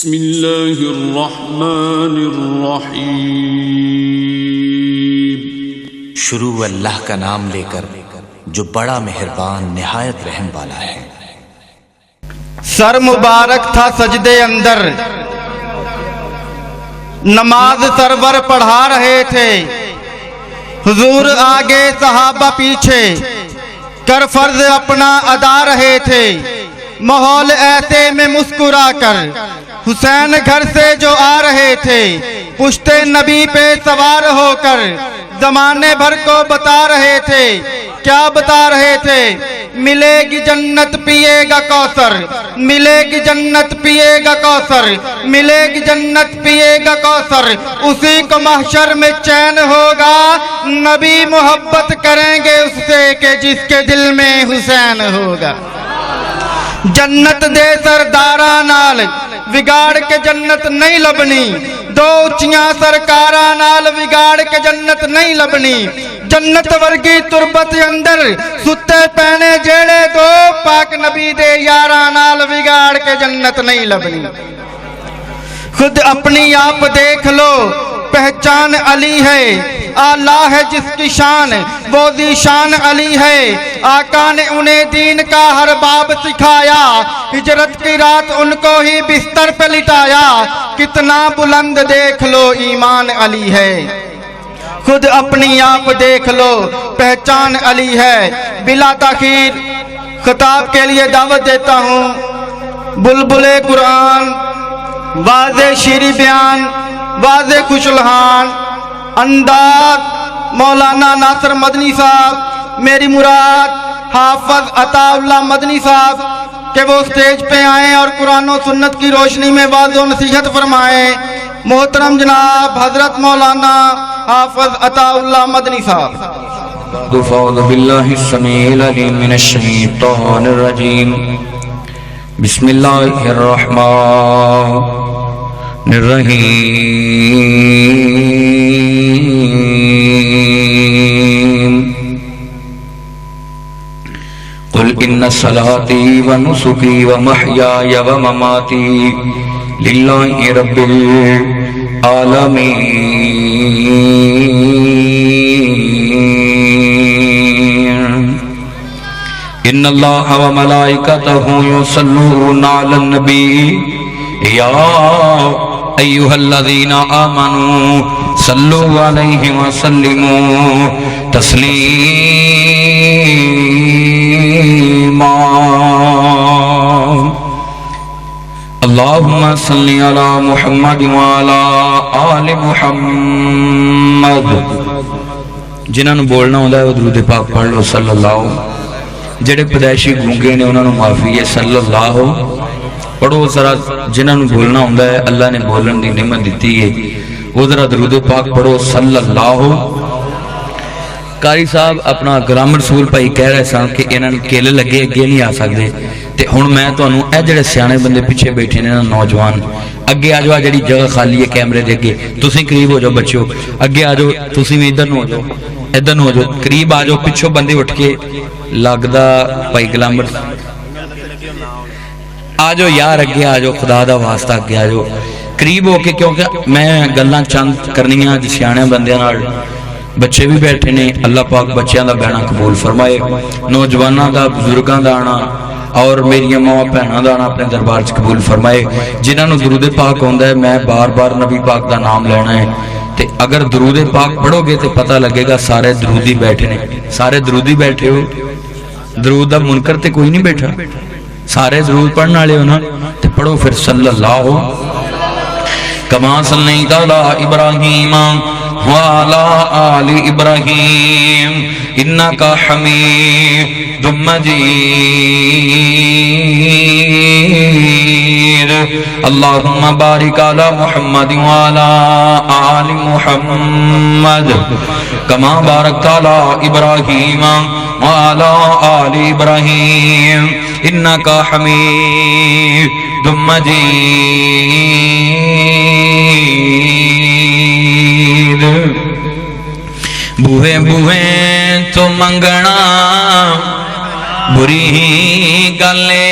بسم اللہ الرحمن الرحیم۔ شروع اللہ کا نام لے کر جو بڑا مہربان نہایت رحم والا ہے۔ سر مبارک تھا سجدے اندر، نماز سرور پڑھا رہے تھے، حضور آگے صحابہ پیچھے، کر فرض اپنا ادا رہے تھے۔ ماحول ایسے میں مسکرا کر حسین گھر سے جو آ رہے تھے، پشت نبی پہ سوار ہو کر زمانے بھر کو بتا رہے تھے۔ کیا بتا رہے تھے؟ ملے گی جنت پیے گا کوثر، ملے گی جنت پیے گا کوثر، ملے گی جنت پیے گا کوثر، اسی کو محشر میں چین ہوگا، نبی محبت کریں گے اس سے کہ جس کے دل میں حسین ہوگا۔ جنت دے سرداراں نال وگاڑ کے جنت نہیں لبنی، دو اچیاں سرکاراں نال وگاڑ کے جنت نہیں لبنی۔ جنت ورگی تربت اندر ستے پینے جیڑے دو، پاک نبی دے یاراں نال وگاڑ کے جنت نہیں لبنی۔ خود اپنی آپ دیکھ لو، پہچان علی ہے، آلہ ہے جس کی شان، وہ ذیشان علی ہے۔ آقا نے انہیں دین کا ہر باب سکھایا، ہجرت کی رات ان کو ہی بستر پہ لٹایا۔ کتنا بلند دیکھ لو، ایمان علی ہے۔ خود اپنی آپ دیکھ لو، پہچان علی ہے۔ بلا تاخیر خطاب کے لیے دعوت دیتا ہوں بلبل قرآن، واضح شیریں بیان، واضح خوش الحان انداز مولانا ناصر مدنی صاحب، میری مراد حافظ عطا اللہ مدنی صاحب کہ وہ سٹیج پہ آئیں اور قرآن و سنت کی روشنی میں واضح و نصیحت فرمائیں۔ محترم جناب حضرت مولانا حافظ عطا اللہ مدنی صاحب۔ اعوذ باللہ السمیع العلیم من الشیطان الرجیم، بسم اللہ الرحمن الرحیم۔ قل ان صلاتي ونسكي ومحياي ومماتي لله رب العالمين، ان الله وملائكته يصلون على النبي يا ايها الذين امنوا صلوا عليه وسلموا تسليما۔ اللهم صل على محمد وعلى آل محمد۔ جنہاں نوں بولنا ہوندا ہے وہ درود پاک پڑھ لو صلی اللہ۔ جڑے پیدائشی گونگے نے انہاں نوں معافی ہے صلی اللہ پڑھو ذرا۔ جنہاں نوں بولنا ہوندا ہے اللہ نے بولن دی نعمت دتی ہے، وہ ذرا درود پاک پڑھو صلی اللہ۔ قاری صاحب اپنا غلام رسول بھائی کہہ رہے سن کہ انہاں نوں کل لگے اگے نہیں آ سکدے، تے ہن میں تانوں اے جڑے سیانے بندے پیچھے بیٹھے نے نوجوان، اگے آ جاؤ، جڑی جگہ خالی ہے کیمرے دے اگے، تسی قریب ہو جاؤ بچیو، اگے آ جاؤ، تسی بھی ادھر نو ہو جاؤ، ادھر نو ہو جاؤ، قریب آ جاؤ، پچھوں بندے اٹھ کے لگدا بھائی غلام آ جاؤ یار، اگے آ جاؤ، خدا دا واسطہ اگے آ جاؤ قریب ہو کے، کیونکہ میں گلاں چند کرنیاں سیانے بندیاں نال، بچے بھی بیٹھے نے، اللہ پاک بچیاں دا بہنا قبول فرمائے، نوجواناں دا بزرگاں دا آنا اور میری ماں بہناں دا آنا اپنے دربار چ قبول فرمائے۔ جنہاں نوں درود پاک ہوندا ہے میں بار بار نبی پاک دا نام لینا ہے، تے اگر درود پاک پڑھو گے تے پتہ لگے گا سارے درودی بیٹھے نے، سارے درودی بیٹھے ہو، درود دا منکر تے کوئی نہیں بیٹھا، سارے درود پڑھنے والے ہو نا، تے پڑھو پھر صلی اللہ کما صلیت علی ابراہیم وعلی آل ابراہیم انک حمید مجید۔ اللہم بارک علی محمد وعلی آل محمد کما بارکت علی ابراہیم وعلی آل ابراہیم انک حمید مجید۔ بوئے بوئے تو منگنا بری گلے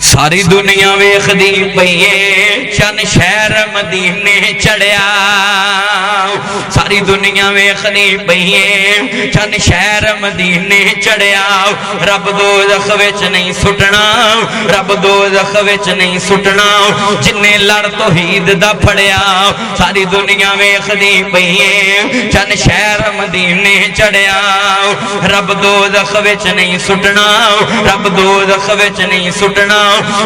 ساری دنیا ویکھدی پئی اے چن شہر مدینے چڑھیا ساری دنیا ویکھدی پئی اے چن شہر مدینے چڑھیا رب دوزخ وچ نہیں سٹنا رب دوزخ وچ نہیں سٹنا جنے لڑ توحید دا پھڑیا ساری دنیا ویکھدی پئی اے چن شہر مدینے چڑھیا رب دوزخ وچ نہیں سٹنا رب دوزخ وچ نہیں سٹنا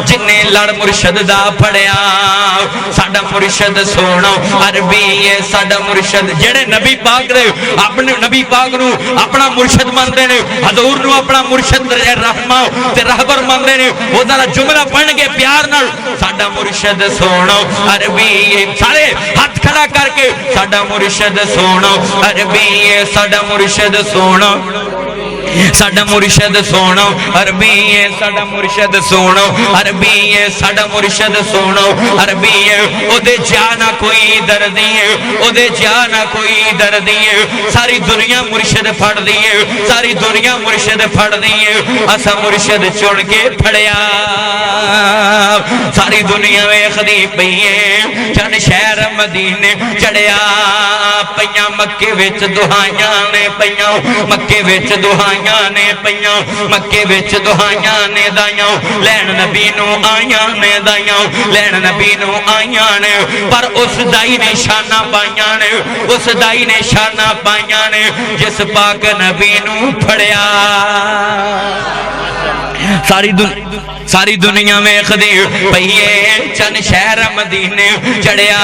جنے لڑ مرشد دا پھڑیا ساڈا مرشد سونا عربی ہے ساڈا مرشد جڑے نبی پاک دے اپنے نبی پاک نو اپنا مرشد مانتے نے حضور نو اپنا مرشد رحمہ تے رہبر مانتے نے وہ دا جملہ پڑھ کے پیار نال ساڈا مرشد سونا عربی ہے سارے ہاتھ کھڑا کر کے ساڈا مرشد سونا عربی ہے ساڈا مرشد سونا ساڈا مرشد سونا عربی ہے ساڈا مرشد سونا عربی ہے ساڈا مرشد سونا عربی ہے او دے جانا کوئی دردی ہے او دے جانا کوئی دردی ہے ساری دنیا مرشد پھڑ دی ہے ساری دنیا مرشد پھڑ دی ہے اسا مرشد چن کے پھڑیا ساری دنیا ویکھدی پئی ہے چن شہر مدینے چڑھیا پیاں مکے وچ دہائیاں نے پیاں مکے وچ دہائیاں نے پیاں مکے وچ دہائیاں نے دائیاں لین نبی نو آئیاں نے دائیاں لین نبی نو آئیاں نے پر اس دائی نے شانہ پائیاں نے اس دائی نے شانہ پائیاں نے جس پاک نبی نو پھڑیا ساری دنیا میں خدی پہیے چن شہر مدینے چڑھیا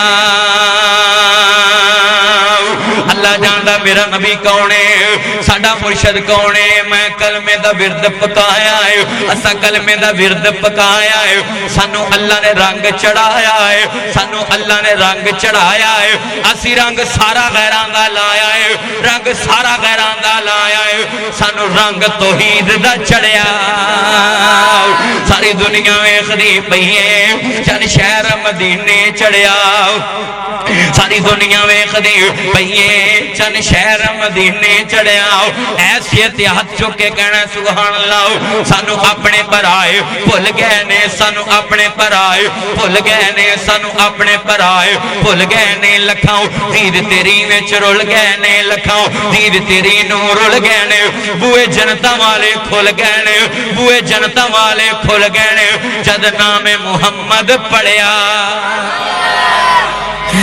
اللہ جاندا میرا نبی کون ہے ساڈا مرشد کون ہے میں کلمے دا ورد پکایا ہے اسا کلمے دا ورد پکایا ہے سانو اللہ نے رنگ چڑھایا ہے سانو اللہ نے رنگ چڑھایا ہے اسی رنگ سارا غیراں دا لایا ہے رنگ سارا غیراں دا لایا ہے سانو رنگ توحید دا چڑھیا ساری دنیا ویکھدی پئی ہے چن شہر مدینے چڑھیا ساری دنیا ویکھدی پئی ہے چن شہر مدینے چڑھیا ایسیت ہاتھ چک کے کہنا سبحان اللہ سانو اپنے پرائے بھول گئے نے سانو اپنے پرائے بھول گئے نے سانو اپنے پرائے بھول گئے نے لکھاں دید تیری وچ رل گئے نے لکھاں دید تیری نو رل گئے نے بوئے جنتا والے کھل گئے نے بوئے جنتا والے کھل گئے نے جد نام محمد پڑھیا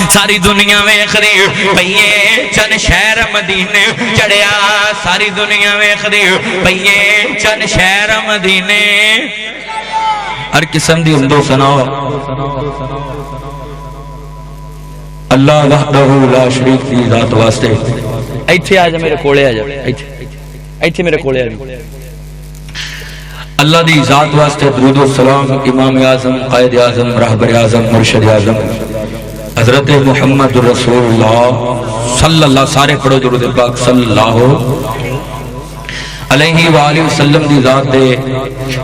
ساری دنیا ویکھدی پئی ہے چن شہر مدینے چڑھیا ساری دنیا ویکھدی پئی ہے چن شہر مدینے ہر قسم دی حمد و ثنا اللہ وحدہ لا شریک دی ذات واسطے ایتھے آ جا میرے کولے آ جا ایتھے میرے کولے آ جا اللہ دی ذات واسطے درود و سلام امام اعظم قائد اعظم رہبر اعظم مرشد اعظم حضرت محمد رسول اللہ صلی اللہ سارے پڑھو درود پاک صلی اللہ علیہ وآلہ وسلم دی ذات دے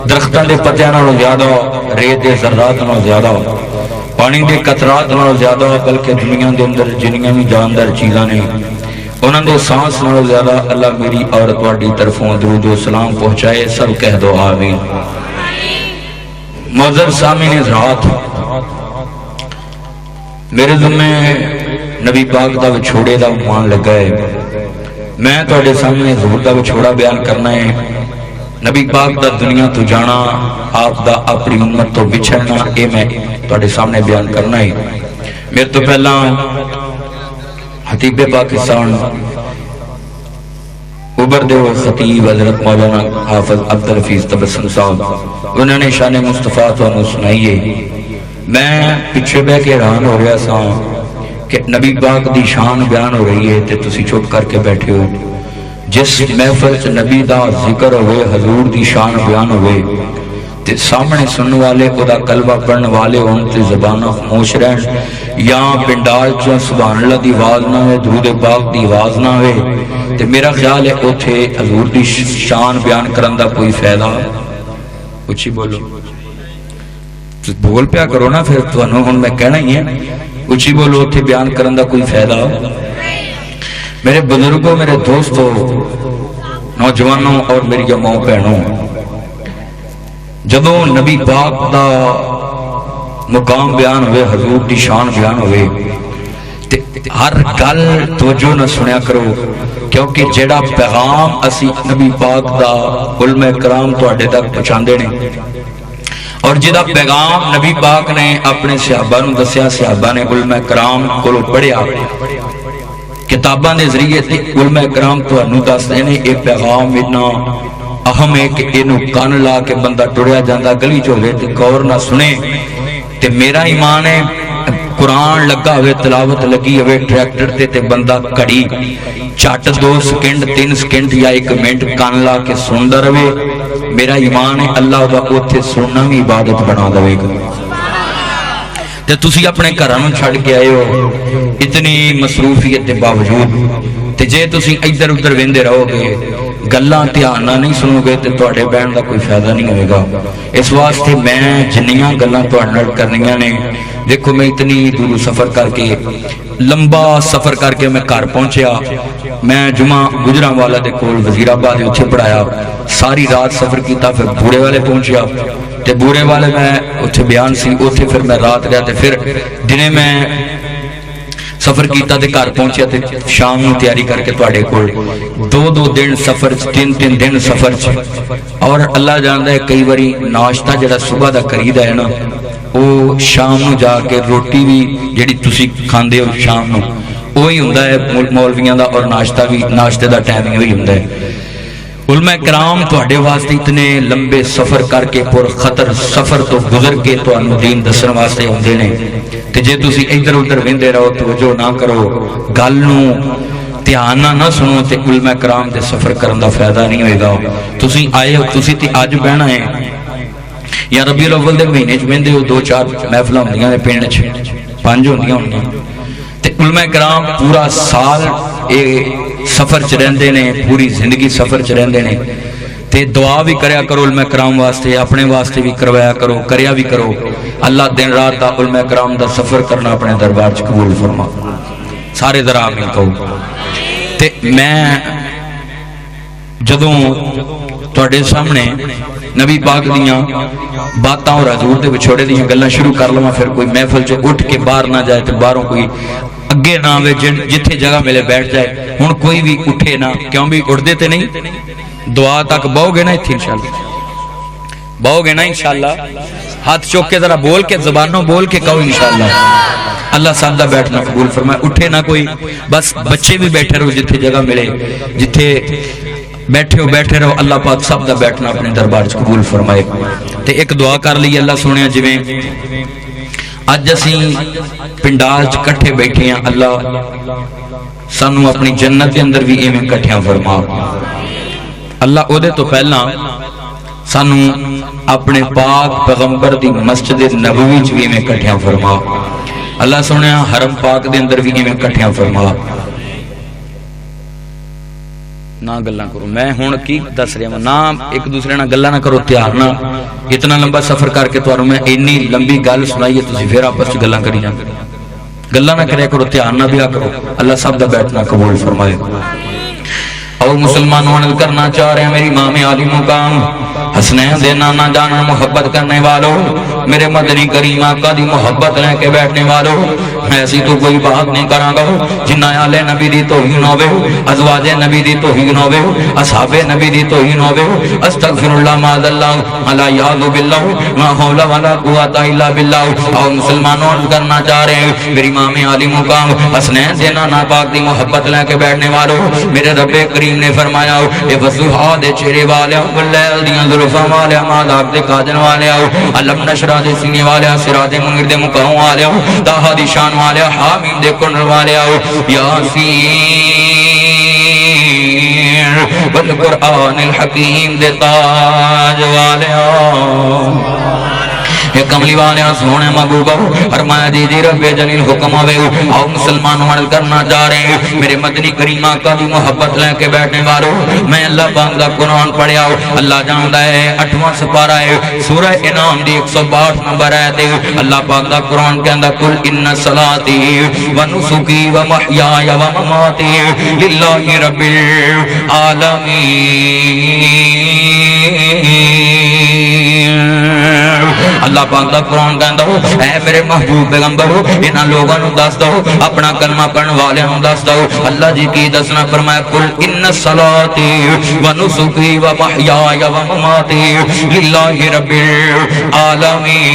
درختان دے پتیاں نالوں زیادہ ریت دے ذرات نالوں زیادہ پانی دے قطرات نالوں زیادہ بلکہ دنیا دے اندر جنیاں بھی جاندار چیزاں نے انہاں دے سانس نالوں زیادہ اللہ میری اور تواڈی طرفوں درود و سلام پہنچائے سب کہہ دو آمین معزز سامعین حضرات میرے ذمہ نبی پاک دا وچھوڑے دا عنوان لگا ہے میں تواڈے سامنے حضور دا وچھوڑا بیان کرنا ہے نبی پاک دا دنیا تو جانا آپ دا اپنی امت تو بچھڑنا اے میں تواڈے سامنے بیان کرنا ہے میرے تو پہلا خطیب پاکستان ابھردے ہوئے خطیب حضرت مولانا حافظ عبدالحفیظ تبسم صاحب انہوں نے شان مصطفیٰ تو انہوں سنائیے میں پیچھے بہ کے حیران ہو رہا سا کہ نبی پاک دی شان بیان ہو رہی ہے تے تسی چپ کر کے بیٹھے ہو جس محفل چ نبی دا ذکر ہوئے حضور دی شان بیان ہوئے تے سامنے سننے والے خدا کلمہ پڑھنے والے ہون تے زبانہ خاموش رہن یا پنڈال چ سبحان اللہ دی آواز نہ ہوئے درود پاک دی آواز نہ ہوئے تے میرا خیال ہے اوتھے حضور دی شان بیان کرن دا کوئی فائدہ اچھی بولو بول پیا کرو نا پھر تانوں ہن میں کہنا ہی ہے اچھی بولو اوتھے بیان کرن دا کوئی فائدہ میرے بزرگوں میرے دوستوں نوجوانوں اور میری ماؤں بہنوں جدوں نبی پاک دا مقام بیان ہوئے، حضور دی شان بیان ہوئے، تے ہر گل توجہ نہ سنیا کرو، کیونکہ جڑا پیغام اسی نبی پاک دا علماء کرام تواڈے تک پہنچاندے نے، اور جدا پیغام نبی پاک نے اپنے صحابہ نو دسیا، صحابہ نے علماء کرام کولوں پڑھیا، کتاباں دے ذریعے تے علماء کرام تانوں دسدے نے اے پیغام اتنا اہم ہے کہ اینو کان لا کے بندہ ٹریا جاندا گلی چ ہوے تے غور نہ سنے۔ تے میرا ایمان ہے قرآن لگا ہوئے، تلاوت لگی ہوئے ٹریکٹر تے بندہ کڑی چٹ 2 سیکنڈ 3 سیکنڈ یا 1 منٹ کان لا کے سندا رہے، میرا ایمان ہے اللہ دا اوتھے سننا بھی عبادت بنا دے گا۔ تے تسی اپنے گھراں نوں چھڈ کے آئے ہو اتنی مصروفیت دے باوجود، تے جے تسی ادھر ادھر ویندے رہو گے، گلاں دھیان نال نہیں سنو گے تے تواڈے بہن دا کوئی فائدہ نہیں ہوئے گا۔ اس واسطے میں جنیاں گلاں تواڈے نال کرنیاں نے، دیکھو میں اتنی دور سفر کر کے، لمبا سفر کر کے میں گھر پہنچیا، میں جمعہ گجرانوالا دے کول وزیرآباد اتھے پڑھایا، ساری رات سفر کیتا، پھر بوڑے والے پہنچیا، تے بوڑے والے میں اتھے بیان سی، اتھے پھر میں رات رہا، تے پھر دنے میں سفر کیتا تے گھر پہنچیا، تے شام نو تیاری کر کے تواڈے کول 2 دن سفر، 3 دن سفر، اور اللہ جاندا ہے کئی واری ناشتہ جڑا صبح دا کریدا ہے نا، او شام نو جا کے روٹی بھی جڑی تسی کھاندے ہو شام نو وہی ہوندا ہے مولویاں دا، اور ناشتہ بھی ناشتے دا ٹائم وہی ہوندا ہے۔ علماء کرام تواڈے واسطے اتنے لمبے سفر کر کے پر خطر سفر تو گزر کے تانوں دین دسن واسطے ہوندے نے، تے جے تسی ادھر ادھر ویندے رہو، توجہ نہ کرو، گل نو دھیان نہ سنو، تے علماء کرام دے سفر کرن دا فائدہ نہیں ہوئے گا۔ تسی آئے ہو، تسی تے اج بہنا ہے یا ربیع الاول دے مہینے چ ویندے ہو، 2-4 محفلاں ہوندیاں نے پنڈ چ، 5 ہوندیاں ہونگیاں، تے علماء کرام پورا سال اے سفر چ رہندے نے، پوری زندگی سفر چ رہندے نے، تے دعا بھی کریا کرو علماء کرام واسطے، اپنے واسطے بھی کروایا کرو، کریا بھی کرو، اللہ دن رات دا علماء کرام دا سفر کرنا اپنے دربار چ قبول فرما، سارے ذرا آمین کہو۔ تے میں جدوں تواڈے سامنے نبی پاک دیاں باتاں اور حضور دے وچھوڑے دیاں گلاں شروع کر لواں، پھر کوئی محفل چ اٹھ کے باہر نہ جائے، تے باہروں کوئی اگے نہ آوے، جتھے جگہ ملے بیٹھ جائے، ہن کوئی بھی اٹھے نہ، کیوں بھی اٹھدے تے نہیں، دعا تک بہو گے نا اتھے انشاءاللہ، بہو گے نا انشاءاللہ، ہاتھ چوک کے ذرا بول کے، زبانوں بول کے کہو انشاءاللہ، اللہ سب دا بیٹھنا قبول فرمائے، اٹھے نہ کوئی، بس بچے بھی بیٹھے رہو جتھے جگہ ملے، جتھے بیٹھے رہو، اللہ پاک سب دا بیٹھنا اپنے دربار چ قبول فرمائے۔ تے ایک دعا کر لی اللہ سنیا، جویں اج اسی پنڈال چ کٹھے بیٹھے ہیں، اللہ سانو اپنی جنت کے اندر بھی ایویں کٹھیاں فرما، اللہ او دے تو پہلا سانو اپنے پاک پیغمبر دی مسجد نبوی چ بھی ایویں کٹھیاں فرما، اللہ سنیا حرم پاک دے اندر بھی ایویں کٹھیاں فرما۔ نہ گلاں کرو، میں ہن کی دس رہا ہوں، نہ ایک دوسرے نال گلاں نہ کرو، تیار نہ، اتنا لمبا سفر کر کے تانوں میں اینی لمبی گل سنائی ہے، تسی پھر آپس وچ گلاں کری جاندے، گلاں نہ کریا کرو، تیار نہ بیا کرو، اللہ سب دا بیٹھنا قبول فرمائے۔ اور مسلمانوں عرض کرنا چاہ رہے ہیں، میری امام عالی مقام حسنین دے نانا جان محبت کرنے والوں، میرے مدنی کریم آقا دی محبت لے کے بیٹھنے والوں، ایسی تو کوئی بات نہیں کراں گا جنہ آل نبی دی توہین ہوے، ازواج نبی دی توہین ہوے، اصحاب نبی دی توہین ہوے، استغفر اللہ معاذ اللہ، الا یعوذ باللہ، لا حول ولا قوت الا باللہ۔ اور مسلمانوں عرض کرنا چاہ رہے ہیں، میری امام عالی مقام حسنین دے نانا پاک دی محبت لے کے بیٹھنے والوں، میرے رب کریم نے فرمایا، اے وضحا دے چہرے والے، واللیل دیاں زلفاں والے، مالاب دے کاجل والے، علم نشرہ دے سینے والے، صراط منیر دے مقام والے، طٰہٰ دی شان والے، حامیم دے کنر والے، یاسین والقرآن الحکیم دے تاج والے، کملی والے سونے محبوبہ فرمایا جی رب جلیل حکم ہوئے۔ اور مسلمانوں عرض کرنا چاہ رہے ہیں، میرے مدنی کریم آقا دی محبت لے کے بیٹھنے والوں، میں اللہ پاک دا قرآن پڑھیا، اللہ جاندا ہے 8واں سپارہ ہے، سورہ انعام دی 162 نمبر آیت ہے، اللہ پاک دا قرآن کہندا قل ان صلاتی و نسکی و محیای و مماتی للہ رب العالمین۔ اللہ پاک دا قرآن کہندا اے میرے محبوب پیغمبر انہاں لوگاں نوں دس دو اپنا کلمہ پڑھن والےاں نوں دس دو اللہ جی کی دسنا فرمایا قل ان صلاتی و نسکی و محیای و مماتی للہ رب العالمین۔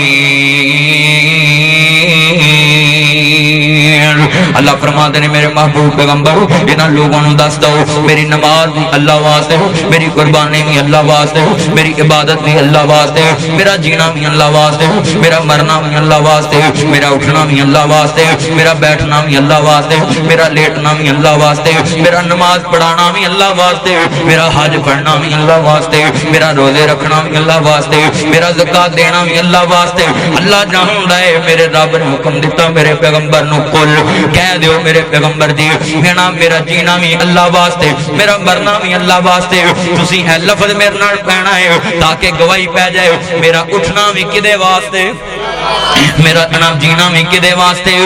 اللہ فرماتے ہیں میرے محبوب پیغمبر انہاں لوگوں نوں دس دو میری نماز بھی اللہ واسطے ہو، میری قربانی بھی اللہ واسطے ہو، میری عبادت بھی اللہ واسطے ہو، میرا جینا بھی اللہ واسطے ہو، میرا مرنا بھی اللہ واسطے ہو، میرا اٹھنا بھی اللہ واسطے ہو، میرا بیٹھنا بھی اللہ واسطے ہو، میرا لیٹنا بھی اللہ واسطے ہو، میرا نماز پڑھانا بھی اللہ واسطے ہو، میرا حج پڑھنا بھی اللہ واسطے ہو، میرا روزے رکھنا بھی اللہ واسطے ہو، میرا زکات دینا بھی اللہ واسطے ہو۔ اللہ جاندا ہے میرے رب نے حکم دیتا میرے پیغمبر نو قل کہہ دیو میرے پیغمبر جی میرا جینا بھی اللہ واسطے میرا مرنا بھی اللہ واسطے تسی ہے لفظ میرے نال کہنا ہے تاکہ گواہی پہ جائے میرا اٹھنا بھی کدے واسطے میرا انا جینا بھی کدے واسطے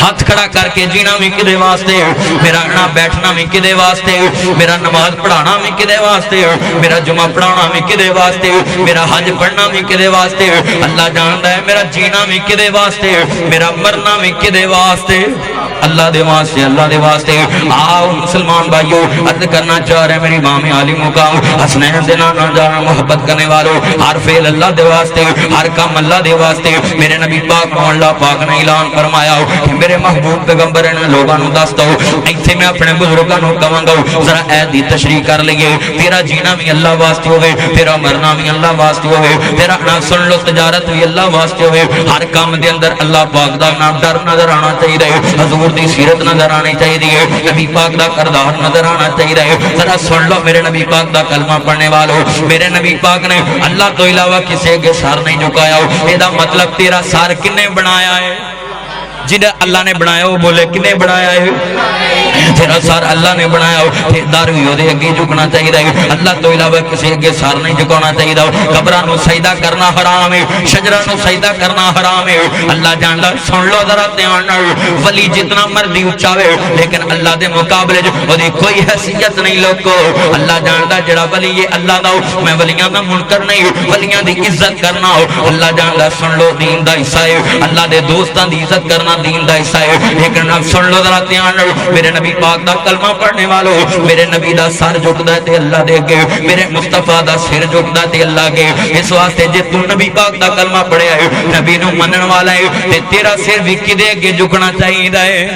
ہاتھ کھڑا کر کے جینا بھی کدے واسطے میرا انا بیٹھنا بھی کدے واسطے میرا نماز پڑھانا بھی کدے واسطے میرا جمعہ پڑھانا بھی کدے واسطے میرا حج پڑھنا بھی کدے واسطے اللہ جانتا ہے میرا جینا بھی کدے واسطے میرا مرنا بھی کدے واسطے اللہ دے واسطے اللہ دے واسطے۔ آؤ مسلمان بھائیو عرض کرنا چاہ رہے میری امام علی مقام حسنین دے نانا جانا محبت کرنے والوں ہر فعل اللہ دے واسطے ہر کام اللہ دے واسطے میرے نبی پاک کو اللہ پاک نے اعلان فرمایا کہ میرے محبوب پیغمبر نے لوگاں نوں دس دو ایتھے میں اپنے بزرگاں نوں کہاں گا ذرا اے دی تشریح کر لئیے تیرا جینا بھی اللہ واسطے ہوئے تیرا مرنا بھی اللہ واسطے ہوئے تیرا نہ سن لو تجارت بھی اللہ واسطے ہوئے ہر کام دے اندر اللہ پاک دا نام ڈر نظر آنا چاہیے حضور دی سیرت نظر آنی چاہیے نبی پاک دا کردار نظر آنا چاہیے ذرا سن لو میرے نبی پاک دا کلمہ پڑھنے والوں میرے نبی پاک نے اللہ تو علاوہ کسی کے سر نہیں جھکایا یہ دا مطلب تیرا سر کنے بنایا ہے جنہیں اللہ نے بنایا وہ بولے کنے بنایا ہے تیرا سر اللہ نے بنایا ہو دار بھی ہو دے اگے جھکنا چاہیے اللہ تو علاوہ کسی اگے سر نہیں جھکانا چاہیے قبران نو سجدہ کرنا حرام ہے شجران نو سجدہ کرنا حرام ہے اللہ جاندا سن لو ذرا دھیان نال ولی جتنا مرضی اونچا ہوے لیکن اللہ دے مقابلے وچ دی کوئی حیثیت نہیں لوکو اللہ جاندا جڑا ولی یہ اللہ دا میں ولیاں دا منکر نہیں ولیاں دی عزت کرنا اللہ جاندا سن لو دین دا حصہ ہے اللہ دے دوستاں دی عزت کرنا دین دا حصہ ہے لیکن اب سن لو ذرا دھیان نال میرے نبی پاک دا کلمہ پڑھنے والوں میرے نبی دا سر جھکدا تے اللہ دے اگے میرے مصطفیٰ دا سر جھکدا تے اللہ اگے اس واسطے جے تو نبی پاک دا کلمہ پڑھیا ہے نبی نو منن والا ہے تے تیرا سر بھی کدے اگے جھکنا چاہیے ہے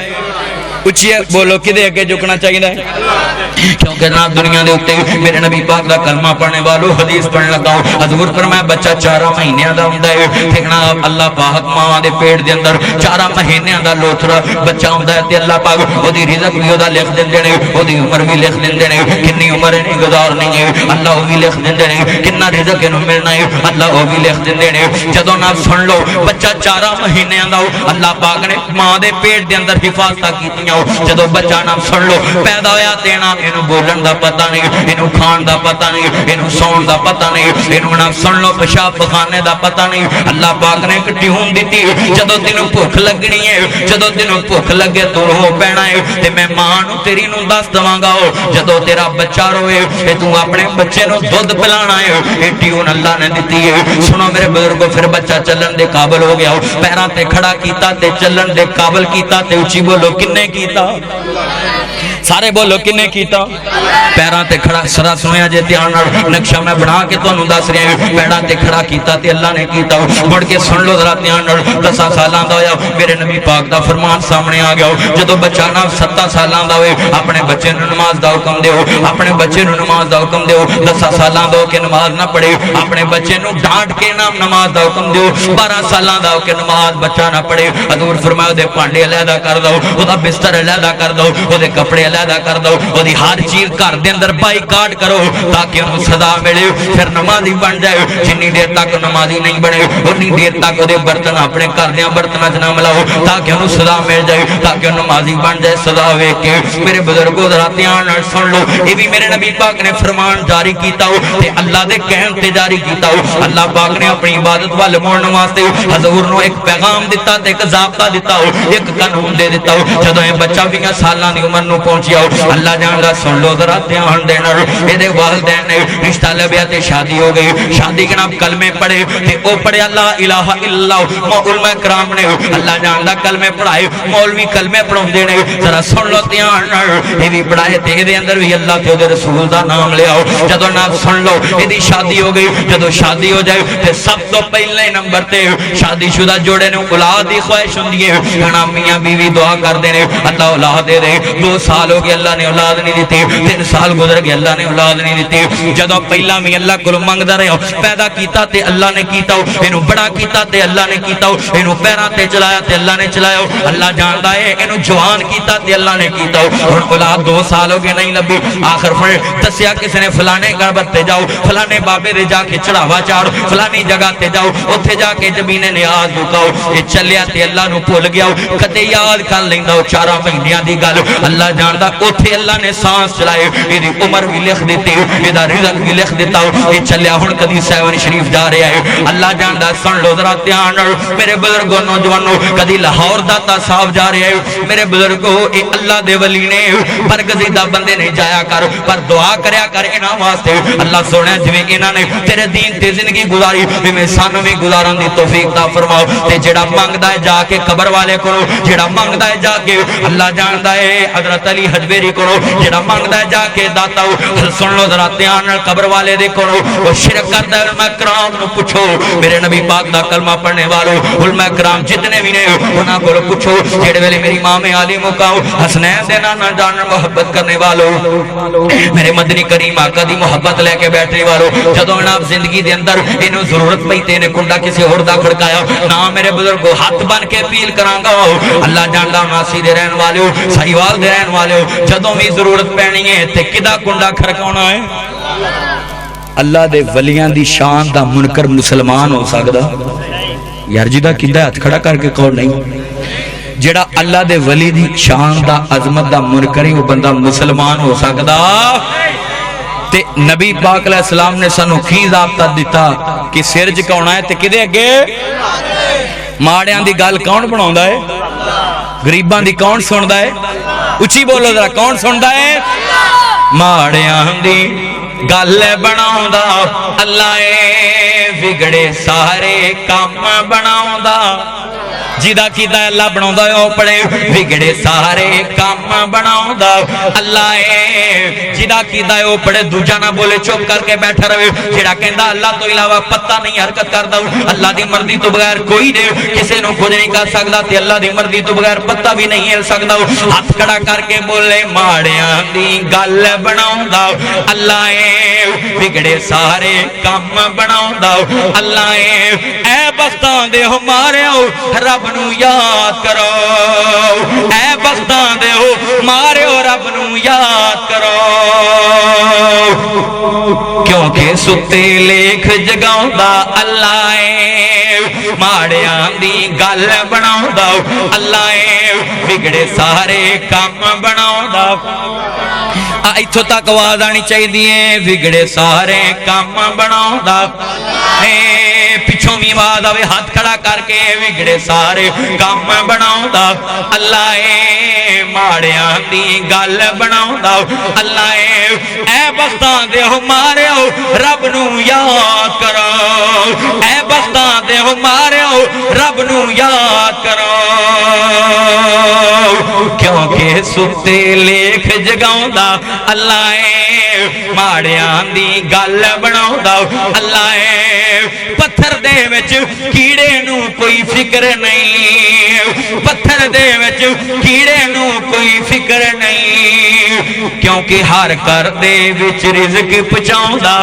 اچھی بولو کدے اگے جھکنا چاہیے کیونکہ جناب دنیا دے اوپر میرے نبی پاک دا کلمہ پڑھنے والوں حدیث پڑھنے لگا حضور فرمایا بچہ 4 مہینے دا ہوندا ہے ٹھیک نا اللہ پاک ماں دے پیٹ دے اندر 4 مہینے دا لوتھڑا بچہ ہوندا ہے تے اللہ پاک اودی رزق بھی اودا لکھ دیندے نے اودی عمر بھی لکھ دیندے نے کتنی عمر ہے گزارنی ہے اللہ او بھی لکھ دیندے نے کتنا رزق اینو ملنا ہے اللہ او بھی لکھ دیندے نے جدوں نا سن لو بچہ 4 مہینے دا اللہ پاک نے ماں دے پیٹ دے اندر حفاظت کیتیاں جدوں بچہ نا سن لو پیدا ہویا تے نا اینو بولن دا پتہ نہیں اینو کھان دا پتہ نہیں اینو سون دا پتہ نہیں اینو نا سن لو پیشاب پخانے دا پتہ نہیں اللہ پاک نے ایک ٹیون دتی جدوں تینوں بھوک لگنی ہے جدوں تینوں بھوک لگے تو رو پینا ہے تے میں ماں نو تیری نو دس دواں گا جدوں تیرا بچہ روے تے تو اپنے بچے نو دودھ پلانا ہے اے ٹیون اللہ نے دتی ہے سنو میرے بزرگو پھر بچہ چلن دے قابل ہو گیا پیراں تے کھڑا کیتا تے چلن دے قابل کیتا تے اچھی بولو کنے کیتا سارے بولو کنے کیتا پیراں تے کھڑا سرا سنیا جے دھیان نال نقشہ میں بنا کے تانوں دس رہا ہوں پیراں تے کھڑا کیتا تے اللہ نے کیتا مڑ کے سن لو ذرا دھیان نال 10 سالاں دا ہویا میرے نبی پاک دا فرمان سامنے آ گیا جدوں بچہ نا 7 سالاں دا ہوئے اپنے بچے نوں نماز دا حکم دیو اپنے بچے نوں نماز دا حکم دیو 10 سالاں دا ہو کے نماز نہ پڑھے اپنے بچے نوں ڈانٹ کے نام نماز دا حکم دیو 12 سالاں دا ہو کے نماز بچہ نہ پڑھے حضور فرمایا دے پانڈے علیحدہ کر دو اودا بستر علیحدہ کر دو اودے کپڑے علیحدہ کر دو اودی ہر چیز گھر دے اندر بائی کاٹ کرو تاکہ انہوں سزا ملے پھر نمازی بن جائے جنی دیر تک نمازی نہیں بنے اتنی دیر تک اودے برتن اپنے گھر دے برتناں وچ نہ ملاؤ تاکہ انہوں سزا مل جائے تاکہ نمازی بن جائے سزا ویکھ کے میرے بزرگوں ذرا دھیان نال سن لو یہ بھی میرے نبی پاک نے فرمان جاری کیتا ہو تے اللہ دے کہن تے جاری کیتا ہو اللہ پاک نے اپنی عبادت وال موڑن واسطے حضور نو ایک پیغام دتا تے ایک ضابطہ دتا ہو ایک قانون دے دتا ہو جدوں یہ بچہ 20 سالاں دی عمر نو پہنچیا اللہ جاندا سن لو ذرا دھیان دے نال اے والدین نے رشتہ لبیا تے شادی ہو گئی شادی جناب کلمے پڑھے تے او پڑھے لا الہ الا اللہ علماء کرام نے اللہ جاندا کلمے پڑھائے مولوی کلمے پڑھاوندے نے ذرا سن لو دھیان نال اے بھی پڑھائے تے دے اندر بھی اللہ تے دے رسول دا نام لے آؤ جدوں نام سن لو ایدی شادی ہو گئی جدوں شادی ہو جائے تے سب تو پہلے نمبر تے شادی شدہ جوڑے نے اولاد دی خواہش ہوندی ہے کنا میاں بیوی دعا کردے نے اللہ اولاد دے دے 2 سال ہو گئے اللہ نے اولاد نہیں دیتی 3 سال گزر گئے اللہ نے اولاد نہیں دیتی جدوں پہلا میں اللہ کولوں منگدا رہیا پیدا کیتا تے اللہ نے کیتا اینو بڑا کیتا تے اللہ نے کیتا اینو پیراں تے چلایا تے اللہ نے چلایا اللہ جاندا ہے اینو جوان کیتا تے اللہ نے کیتا ہن اولاد 2 سال ہو گئے نہیں لبھی آخر پھر دسیا کسی نے فلانے گھر تے جاؤ فلانے بابے دے جا کے چڑھاوا چاڑو فلانی جگہ تے جاؤ اوتھے جا کے زمین نیاز دکاؤ یہ چلیا تے اللہ نو بھول گیا کدے یاد کر لیندا 4 مہینیاں دی گل اللہ جاندا اوتھے اللہ نے سانس چلائے ایدی عمر بھی لکھ دتی ایدا رزق بھی لکھ دیتا یہ چلیا ہن کدی سیون شریف جا رہا ہے اللہ جاندا سن لو ذرا دھیان نال میرے بزرگوں نوجوانوں کدی لاہور داتا صاحب جا رہا ہے میرے بزرگوں اے اللہ دے ولی نے برگزیدہ بندے نے جایا کر پر دعا کریا کر انہاں واسطے اللہ سونے جویں انہاں نے تیرے دین تے زندگی گزاری میں سانو بھی گزارن دی توفیق عطا فرماؤ تے جڑا منگدا ہے جا کے قبر والے کولو جڑا منگدا ہے جا کے اللہ جاندا ہے حضرت علی حجویری کولو جڑا منگدا ہے جا کے داتا سن لو ذرا دھیان نال قبر والے دے کولو وہ شرک کردا ہے علماء کرام نو پوچھو میرے نبی پاک دا کلمہ پڑھنے والو علماء کرام جتنے بھی نے انہاں کولو پوچھو جڑے ویلے میری امام علی مقام حسنین دے نانا جان محبت کرنے والو میرے مدنی کریم آقا دی محبت لے کے بیٹھنے والو جدوں آپ زندگی دے اندر انہوں ضرورت پئی تے نے کنڈا کسی اور دا کھڑکایا نا میرے بزرگو ہاتھ بن کے اپیل کرانگا اللہ جاندا ناسی دے رہن والے ہو سہیوال دے رہن والے ہو جدوں بھی ضرورت پینی ہے تے کدا کنڈا کھڑکاونا ہے اللہ دے ولیاں دی شان دا منکر مسلمان ہو سکدا یار جی دا کدا ہاتھ کھڑا کر کے کون نہیں جڑا اللہ دے ولی دی شان دا عظمت دا منکر ہی وہ بندہ مسلمان ہو سکدا تے نبی پاک علیہ السلام نے سانو کی ضابطہ دیتا کہ سر جھکاونا ہے تے کدے اگے ماڑیاں دی گل کون بناوندا ہے غریباں دی کون سندا ہے اچھی بولو ذرا کون سندا ہے ماڑیاں دی گل بناوندا اللہ اے بگڑے سارے کام بناوندا جیدہ کیتا اللہ بناوندا ہے او پڑے بگڑے سارے کام بناوندا اللہ اے جیدہ کیتا ہے او پڑے دوجا نہ بولے چپ کر کے بیٹھا رہے جڑا کہندا اللہ تو علاوہ پتہ نہیں حرکت کردا اللہ دی مرضی تو بغیر کوئی نہیں کسے نو کچھ نہیں کر سکدا تے اللہ دی مرضی تو بغیر پتہ بھی نہیں ہل سکدا ہاتھ کھڑا کر کے بولے ماڑیاں دی گل بناوندا اللہ اے بگڑے سارے کام بناوندا اللہ اے بختاں دے ہو مارےو رب نو یاد کرو اے بختاں دے ہو مارےو رب نو یاد کرو کیونکہ ستے لکھ جگاوندا اللہ اے ماڑیاں دی گل بناوندا اللہ اے بگڑے سارے کام بناوندا ایتھوں تک آواز آنی چاہیے بگڑے سارے کام بناوندا اے پچھوں بھی آواز آوے ہاتھ کھڑا کر کے بگڑے سارے کام بناوندا اللہ اے ماڑیاں دی گل بناوندا اللہ اے بختاں دے ہو مارےو رب نو یاد کرو اے بختاں دے ہو مارےو رب نو یاد کرو کیونکہ ستے لکھ جگاوندا اللہ اے ماڑیاں دی گل بناوندا اللہ اے پتھر دے وچ کیڑے نو کوئی فکر نہیں پتھر دے وچ کیڑے نو کوئی فکر نہیں کیونکہ ہر گھر دے وچ رزق پہنچاوندا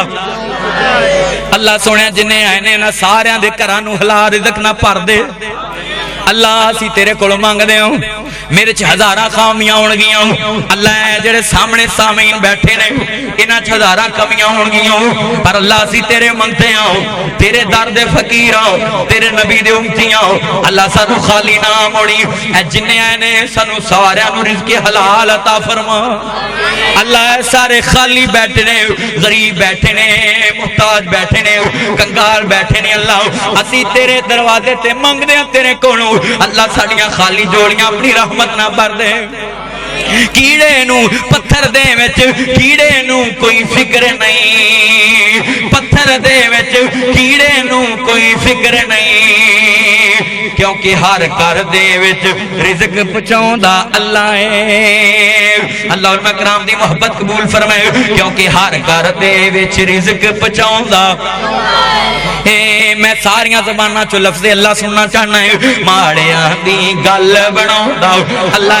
اللہ سونے جنے آئے نے نہ ساریاں دے گھراں نو حلال رزق نہ بھر دے اللہ اسی تیرے کولوں منگدے ہوں میرے چ ہزاراں خامیاں ہون گیاں اللہ جڑے سامنے سامعین بیٹھے نے انہاں چ ہزاراں کمیاں ہون گیاں پر اللہ اسی تیرے منگتے ہوں تیرے در دے فقیر ہوں تیرے نبی دے امتی ہوں اللہ سانو خالی نہ موڑی اے جنے آئے نے سانو ساریاں نو رزق حلال عطا فرما اللہ سارے خالی بیٹھے نے غریب بیٹھے نے محتاج بیٹھے نے کنگال بیٹھے نے اللہ اسی تیرے دروازے تے منگدے ہیں تیرے کولوں اللہ ساڈیاں خالی جوڑیاں اپنی رحمت نہ بھر دے ਕੀੜੇ ਨੂੰ ਪੱਥਰ ਦੇ ਵਿੱਚ ਕੀੜੇ ਨੂੰ ਕੋਈ ਫਿਕਰ ਨਹੀਂ, ਪੱਥਰ ਦੇ ਵਿੱਚ ਕੀੜੇ ਨੂੰ ਕੋਈ ਫਿਕਰ ਨਹੀਂ, ਕਿਉਂਕਿ ਹਰ ਘਰ ਦੇ ਵਿੱਚ ਰਿਜ਼ਕ ਪਹੁੰਚਾਉਂਦਾ ਅੱਲਾ ਹੈ। ਅੱਲਾ ਉਲਮਾ کرام ਦੀ ਮੁਹੱਬਤ ਕਬੂਲ ਫਰਮਾਏ, ਕਿਉਂਕਿ ਹਰ ਘਰ ਦੇ ਵਿੱਚ ਰਿਜ਼ਕ ਪਹੁੰਚਾਉਂਦਾ ਏ। ਮੈਂ ਸਾਰੀਆਂ ਜ਼ਬਾਨਾਂ ਚੋਂ ਲਫ਼ਜ਼ ਅੱਲਾ ਸੁਣਨਾ ਚਾਹਨਾ ਹੈ। ਮਾੜਿਆਂ ਦੀ ਗੱਲ ਬਣਾਉਂਦਾ ਅੱਲਾ,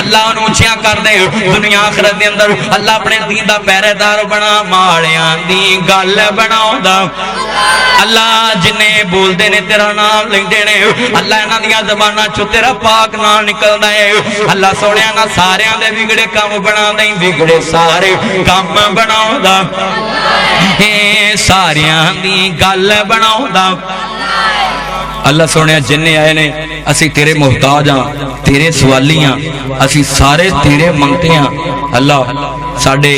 ਅੱਲਾ ਉਹਨੂੰ ਉੱਚਿਆ ਕਰ ਦੇ ਦੁਨੀਆ ਆਖਰਤ ਦੇ ਅੰਦਰ। ਅੱਲਾ ਆਪਣੇ ਦੀਨ ਦਾ ਪਹਿਰੇਦਾਰ ਬਣਾ, ਮਾੜਿਆਂ ਦੀ ਗੱਲ ਬਣਾਉਂਦਾ ਅੱਲਾ। ਜਿੰਨੇ ਬੋਲਦੇ ਨੇ ਤੇਰਾ ਨਾਮ ਲੈਂਦੇ ਨੇ ਅੱਲਾ, ਇਹਨਾਂ ਦੀਆਂ ਜ਼ਬਾਨਾਂ ਚੋਂ ਤੇਰਾ ਪਾਕ ਨਾਮ ਨਿਕਲਦਾ ਹੈ। ਅੱਲਾ ਸੋਹਣਿਆ ਨਾ ਸਾਰਿਆਂ ਦੇ ਵਿਗੜੇ ਕੰਮ ਬਣਾ ਦੇ, ਵਿਗੜੇ ਸਾਰੇ ਕੰਮ ਬਣਾਉਂਦਾ ਏ, ਸਾਰਿਆਂ ਦੀ ਗੱਲ ਬਣਾਉਂਦਾ ਅੱਲਾ। ਸੋਹਣਿਆ ਜਿੰਨੇ ਆਏ ਨੇ ਅਸੀਂ ਤੇਰੇ ਮੁਹਤਾਜ ਹਾਂ, ਤੇਰੇ ਸਵਾਲੀ ਹਾਂ, ਅਸੀਂ ਸਾਰੇ ਤੇਰੇ ਮੰਗਤੇ ਹਾਂ। ਅੱਲਾ ਸਾਡੇ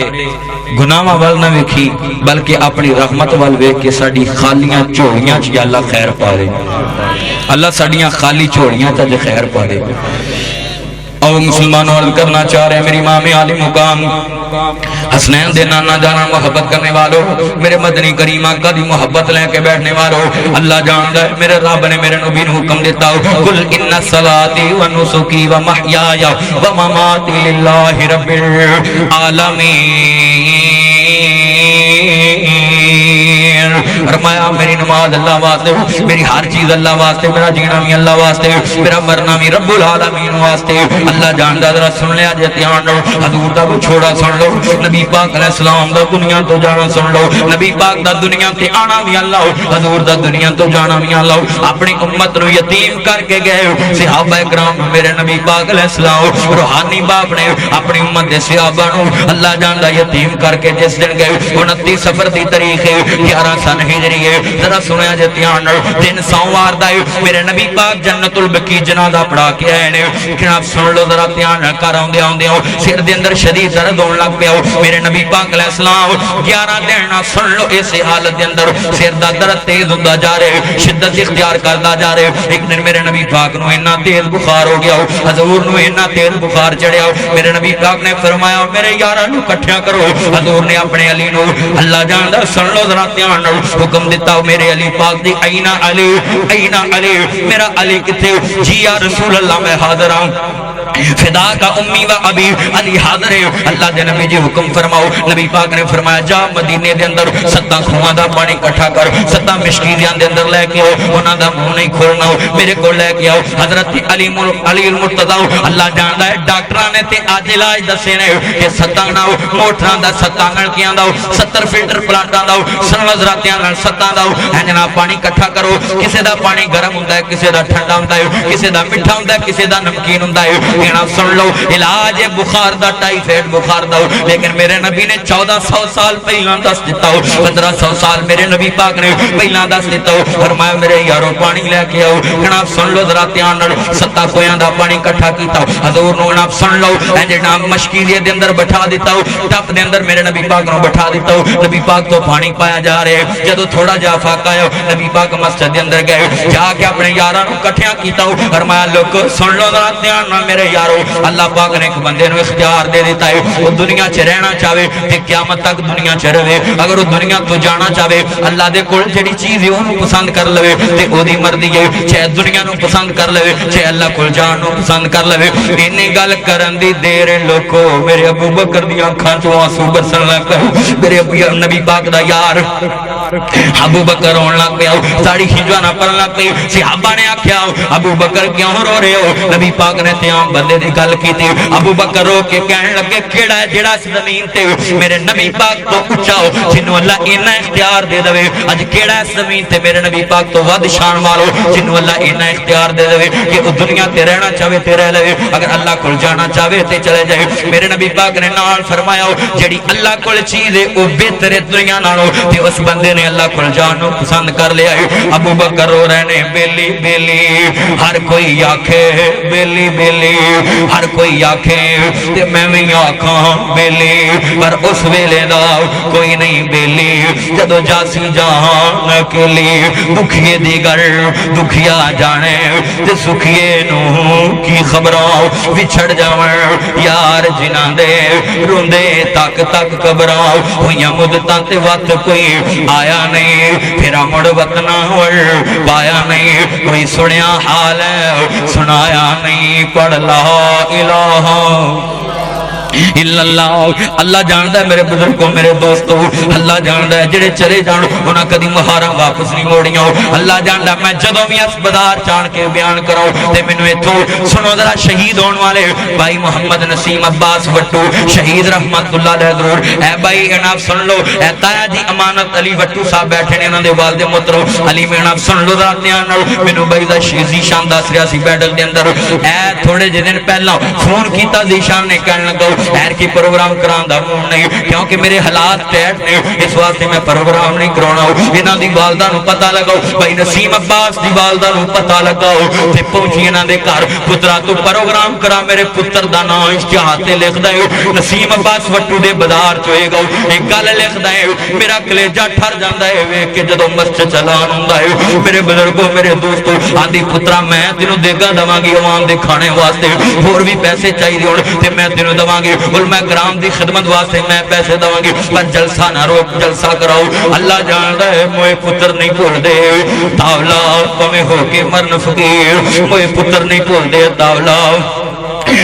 ਗੁਨਾਹਾਂ ਵੱਲ ਨਾ ਵੇਖੀ, ਬਲਕਿ ਆਪਣੀ ਰਹਿਮਤ ਵੱਲ ਵੇਖ ਕੇ ਸਾਡੀ ਖਾਲੀਆਂ ਝੋਲੀਆਂ 'ਚ ਅੱਲਾ ਖੈਰ ਪਾ ਦੇ। ਅੱਲਾ ਸਾਡੀਆਂ ਖਾਲੀ ਝੋਲੀਆਂ 'ਚ ਖੈਰ ਪਾ ਦੇ। اور مسلمانوں عرض کرنا چاہ رہے ہیں میری امام عالی مقام حسنین دے نانا جانا محبت کرنے والوں، میرے مدنی کریم آقا دی محبت لے کے بیٹھنے والوں، اللہ جانتا ہے میرے رب نے میرے نبی نے حکم دیتا ہو قل ان صلاتی و نسکی و محیایا و مماتی للہ رب العالمین۔ فرمایا میری نماز اللہ واسطے، میری ہر چیز اللہ واسطے، میرا جینا بھی اللہ واسطے، میرا مرنا بھی رب العالمین واسطے۔ اللہ جاندا ذرا سن لیا جے دھیان لو، حضور دا چھوڑا سن لو، نبی پاک علیہ السلام دا دنیا تو جانا سن لو، نبی پاک دا دنیا تے آنا بھی اللہ، حضور دا دنیا تو جانا بھی اللہ۔ اپنی امت نو یتیم کر کے گئے صحابہ کرام، میرے نبی پاک علیہ السلام روحانی باپ نے اپنی امت دے صحابہ نو اللہ جاندا یتیم کر کے جس دن گئے 29 سفر دی تاریخ ہے 11 سن ہجری ہے، ذرا سنیا جے دھیان نال 3 سوموار دا میرے نبی پاک جنت البقیع جنازہ پڑھا کے آئے نے۔ جناب سن لو ذرا دھیان کر آندے آندے سر دے اندر شدید درد ہون لگ پیا، میرے نبی پاک علیہ السلام 11 دن سن لو اس حالت دے اندر سر دا درد تیز ہوندا جا رہا ہے، شدت اختیار کردا جا رہا ہے۔ ایک دن میرے نبی پاک نو اتنا تیز بخار ہو گیا، حضور نو اتنا تیز بخار چڑھیا، میرے نبی پاک نے فرمایا میرے یاراں نو اکٹھا کرو۔ حضور نے اپنے علی نو اللہ جاندا سن لو ذرا دھیان نال حکم دیتا میرے علی پاک دی اینا علی اینا علی، میرا علی کتے؟ جی یا رسول اللہ میں حاضر ہوں، فدا کا امی و ابی، علی حاضر ہے۔ اللہ دے نبی جی حکم فرماؤ، نبی پاک نے فرمایا جا مدینے دے اندر 7 خواہاں دا پانی اکٹھا کر، 7 مشکیزیاں دے اندر لے کے آؤ، انہاں دا منہ نہیں کھولنا، میرے کو لے کے آؤ۔ حضرت علی المرتضی اللہ جاندا ہے ڈاکٹراں نے تے اج علاج دسے نے کہ 7 نہ موٹراں دا 7 نلکیاں دا 70 فلٹر پلانٹاں دا سن حضراتیاں نال 7 دا ہے جناب پانی اکٹھا کرو۔ کسے دا پانی گرم ہوندا ہے، کسے دا ٹھنڈا ہوندا ہے، کسے دا میٹھا ہوندا ہے، کسے دا نمکین ہوندا ہے۔ جناب سن لو علاج بخار دا ٹائیفائڈ بخار دا، لیکن میرے نبی نے 1400 سال پہلا دس دیتا ہو، 1500 سال میرے نبی پاک نے پہلا دس دیتا ہو۔ فرمایا میرے یارو پانی لے کے آؤ۔ جناب سن لو ذرا دھیان نال 7 کویاں دا پانی اکٹھا کیتا، حضور نو جناب سن لو جناب مشکیزے دے اندر بٹھا دیتا ہو، ٹپ دے اندر میرے نبی پاک نو بٹھا دیتا ہو، نبی پاک تو پانی پایا جا رہے ہیں۔ جدو تھوڑا جا فاقہ آیا نبی پاک مسجد دے اندر گئے، جا کے اپنے یاراں نو اکٹھا کیتا ہو۔ فرمایا لوگ سن لو ذرا دھیان نال میرے یارو، اللہ پاک نے ایک بندے نو اختیار دے دیتا ہے، وہ دنیا چ رہنا چاہے تے قیامت تک دنیا چ رہے، اگر وہ دنیا تو جانا چاہے اللہ دے کول جڑی چیز ہے اونوں پسند کر لوے تے او دی مرضی ہے، چاہے دنیا نو پسند کر لوے چاہے اللہ کول جان نو پسند کر لوے۔ اینی گل کرن دی دیر لوکو میرے ابو بکر دی اکھاں چوں آنسو برسن لگ پے، میرے نبی پاک دا یار ابو بکر رون لگ پیا، ساڑی ہجوانا پڑھن لگ پئی۔ صحابہ نے آکھیا ابو بکر کیوں رو رہے ہو؟ نبی پاک نے تے عام بندے دی گل کیتی، ابو بکر رو کے کہنے لگے کیڑا ہے جڑا زمین تے میرے نبی پاک تو اونچا ہو، جنوں اللہ اینا اختیار دے دے، اج کیڑا ہے زمین تے میرے نبی پاک تو ود شان والو جنوں اللہ اینا اختیار دے دے کہ او دنیا تے رہنا چاہے تے رہ لے، اگر اللہ کول جانا چاہے تے چلے جائے۔ میرے نبی پاک نے نال فرمایا جڑی اللہ کول چیز ہے او بہتر ہے دنیا نالوں، تے اس بندے نے نے اللہ کو جانو پسند کر لیا ہے ابو بکر رو رہے نے بیلی بیلی ہر کوئی آکھے بیلی بیلی ہر کوئی آکھے تے میں بھی آکھاں بیلی پر اس ویلے دا کوئی نہیں بیلی جدو جاسی جہان اکیلی دکھیے دیگر دکھیا جانے تے سکھیے نو کی خبراں بچھڑ جاون یار جنہ دے روندے تک تک قبراں ہویاں مدتاں تے وقت کوئی آیا نہیں پھرا مڑ وطنا ور پایا نہیں کوئی سنیا حال ہے سنایا نہیں پڑھ لا الہ الا اللہ اللہ جاندہ ہے میرے بزرگوں میرے دوستوں اللہ جاندہ ہے جڑے چلے جان انہاں کدی مہارا واپس نہیں موڑیاں اللہ جاندہ ہے میں جدوں بھی اس بدار چان کے بیان کراؤں تے مینوں ایتھوں سنو ذرا شہید ہون والے بھائی محمد نسیم عباس وٹو شہید رحمت اللہ علیہ ضرور اے بھائی اناب سن لو اے تایا جی امانت علی وٹو صاحب بیٹھے نے انہاں دے والد محترم علی میں اناب سن لو ذرا دھیان نال مینوں بھائی دا ذیشان دس رہا سی بیٹھک دے اندر اے تھوڑے جے دن پہلا فون کیتا ذیشان نے کہن لگا خیر کی پروگرام کران دا مون نہیں کیونکہ میرے حالات ٹیٹ نے اس واسطے میں پروگرام نہیں کرانا انہاں دی والدہ نو پتہ لگاؤ بھائی نسیم عباس دی والدہ نو پتہ لگاؤ تے پہنچی انہاں دے گھر پترا تو پروگرام کرا میرے پتر دا نام اشتہار تے لکھ دے نسیم عباس وٹو دے بازار چوئے گا ایک گل لکھ دے میرا کلیجہ ٹھر جاندا ہے ویکھ کے جدوں مسجد چلان ہوندا ہے میرے بزرگوں میرے دوستوں آندی پترا میں تینوں دیگا دواں گی عوام دے کھانے واسطے ہور بھی پیسے چاہیے ہون تے میں تینوں دواں گی علماء کرام دی خدمت واسطے میں پیسے دواں گی پر جلسہ نہ روک جلسہ کراؤ اللہ جاندا ہے موئے پتر نہیں بھول دے تاولا پویں ہو کے مرن فقیر موئے پتر نہیں بھول دے تاولا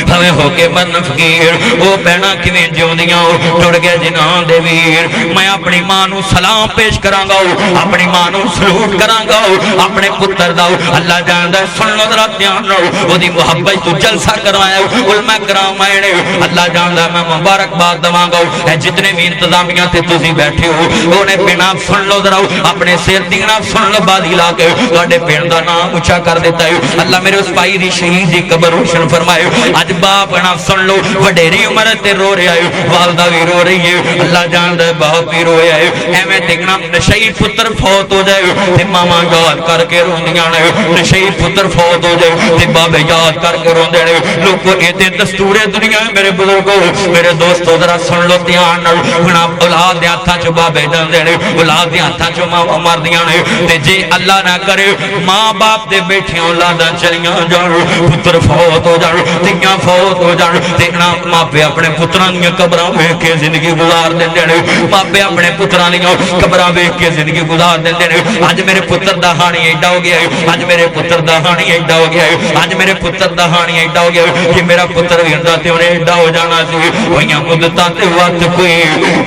ہمیں ہو کے مرن فقیر وہ بہنا کیویں جیوندیاں ٹر گئے جنہاں دے ویر میں اپنی ماں نو سلام پیش کراں گا اپنی ماں نو سلوٹ کراں گا اپنے پتر دا اللہ جاندا ہے سن لو ذرا دھیان نال اودی محبت تو جلسہ کروایا علماء کرام آئے نے اللہ جاندا ہے میں مبارکباد دواں گا اے جتنے بھی انتظامیہ تے تسی بیٹھے ہو اونے بنا سن لو ذرا اپنے سر دینا سن لو بادی لا کے تواڈے پنڈ دا نام اونچا کر دیتا ہے اللہ میرے اس بھائی دی شہید دی قبر روشن فرمائے اج باپ نا سن لو وڈیری عمر تے رو رہا ہے والدہ بھی رو رہی ہے اللہ جاندا ہے باپ بھی رویا ہے ایویں دیکھنا نشئی پتر فوت ہو جائے تے ماما یاد کر کے روندیاں نے نشئی پتر فوت ہو جائے تے بابے یاد کر کے روندے نے لوکو اے تے دستور دنیا ہے میرے بزرگوں میرے دوستو ذرا سن لو دھیان نال ہن اولاد دے ہتھاں چ بابے جاندے نے اولاد دے ہتھاں چ ماں مردیاں نے تے جے اللہ نہ کرے ماں باپ دے بیٹھے اولاداں چلیاں جان پتر فوت ہو جان تیاں فوت ہو جان دیکھنا ماپے اپنے پتراں دی قبراں ویکھ کے زندگی گزار دیندے نے ماپے اپنے پتراں دی قبراں ویکھ کے زندگی گزار دیندے نے اج میرے پتر دا ہانی ایڈا ہو گیا ہے اج میرے پتر دا ہانی ایڈا ہو گیا ہے اج میرے پتر دا ہانی ایڈا ہو گیا ہے کہ میرا پتر بھی ہوندا تے اونے ایڈا ہو جانا سی ہویاں مدتاں تے وقت کوئی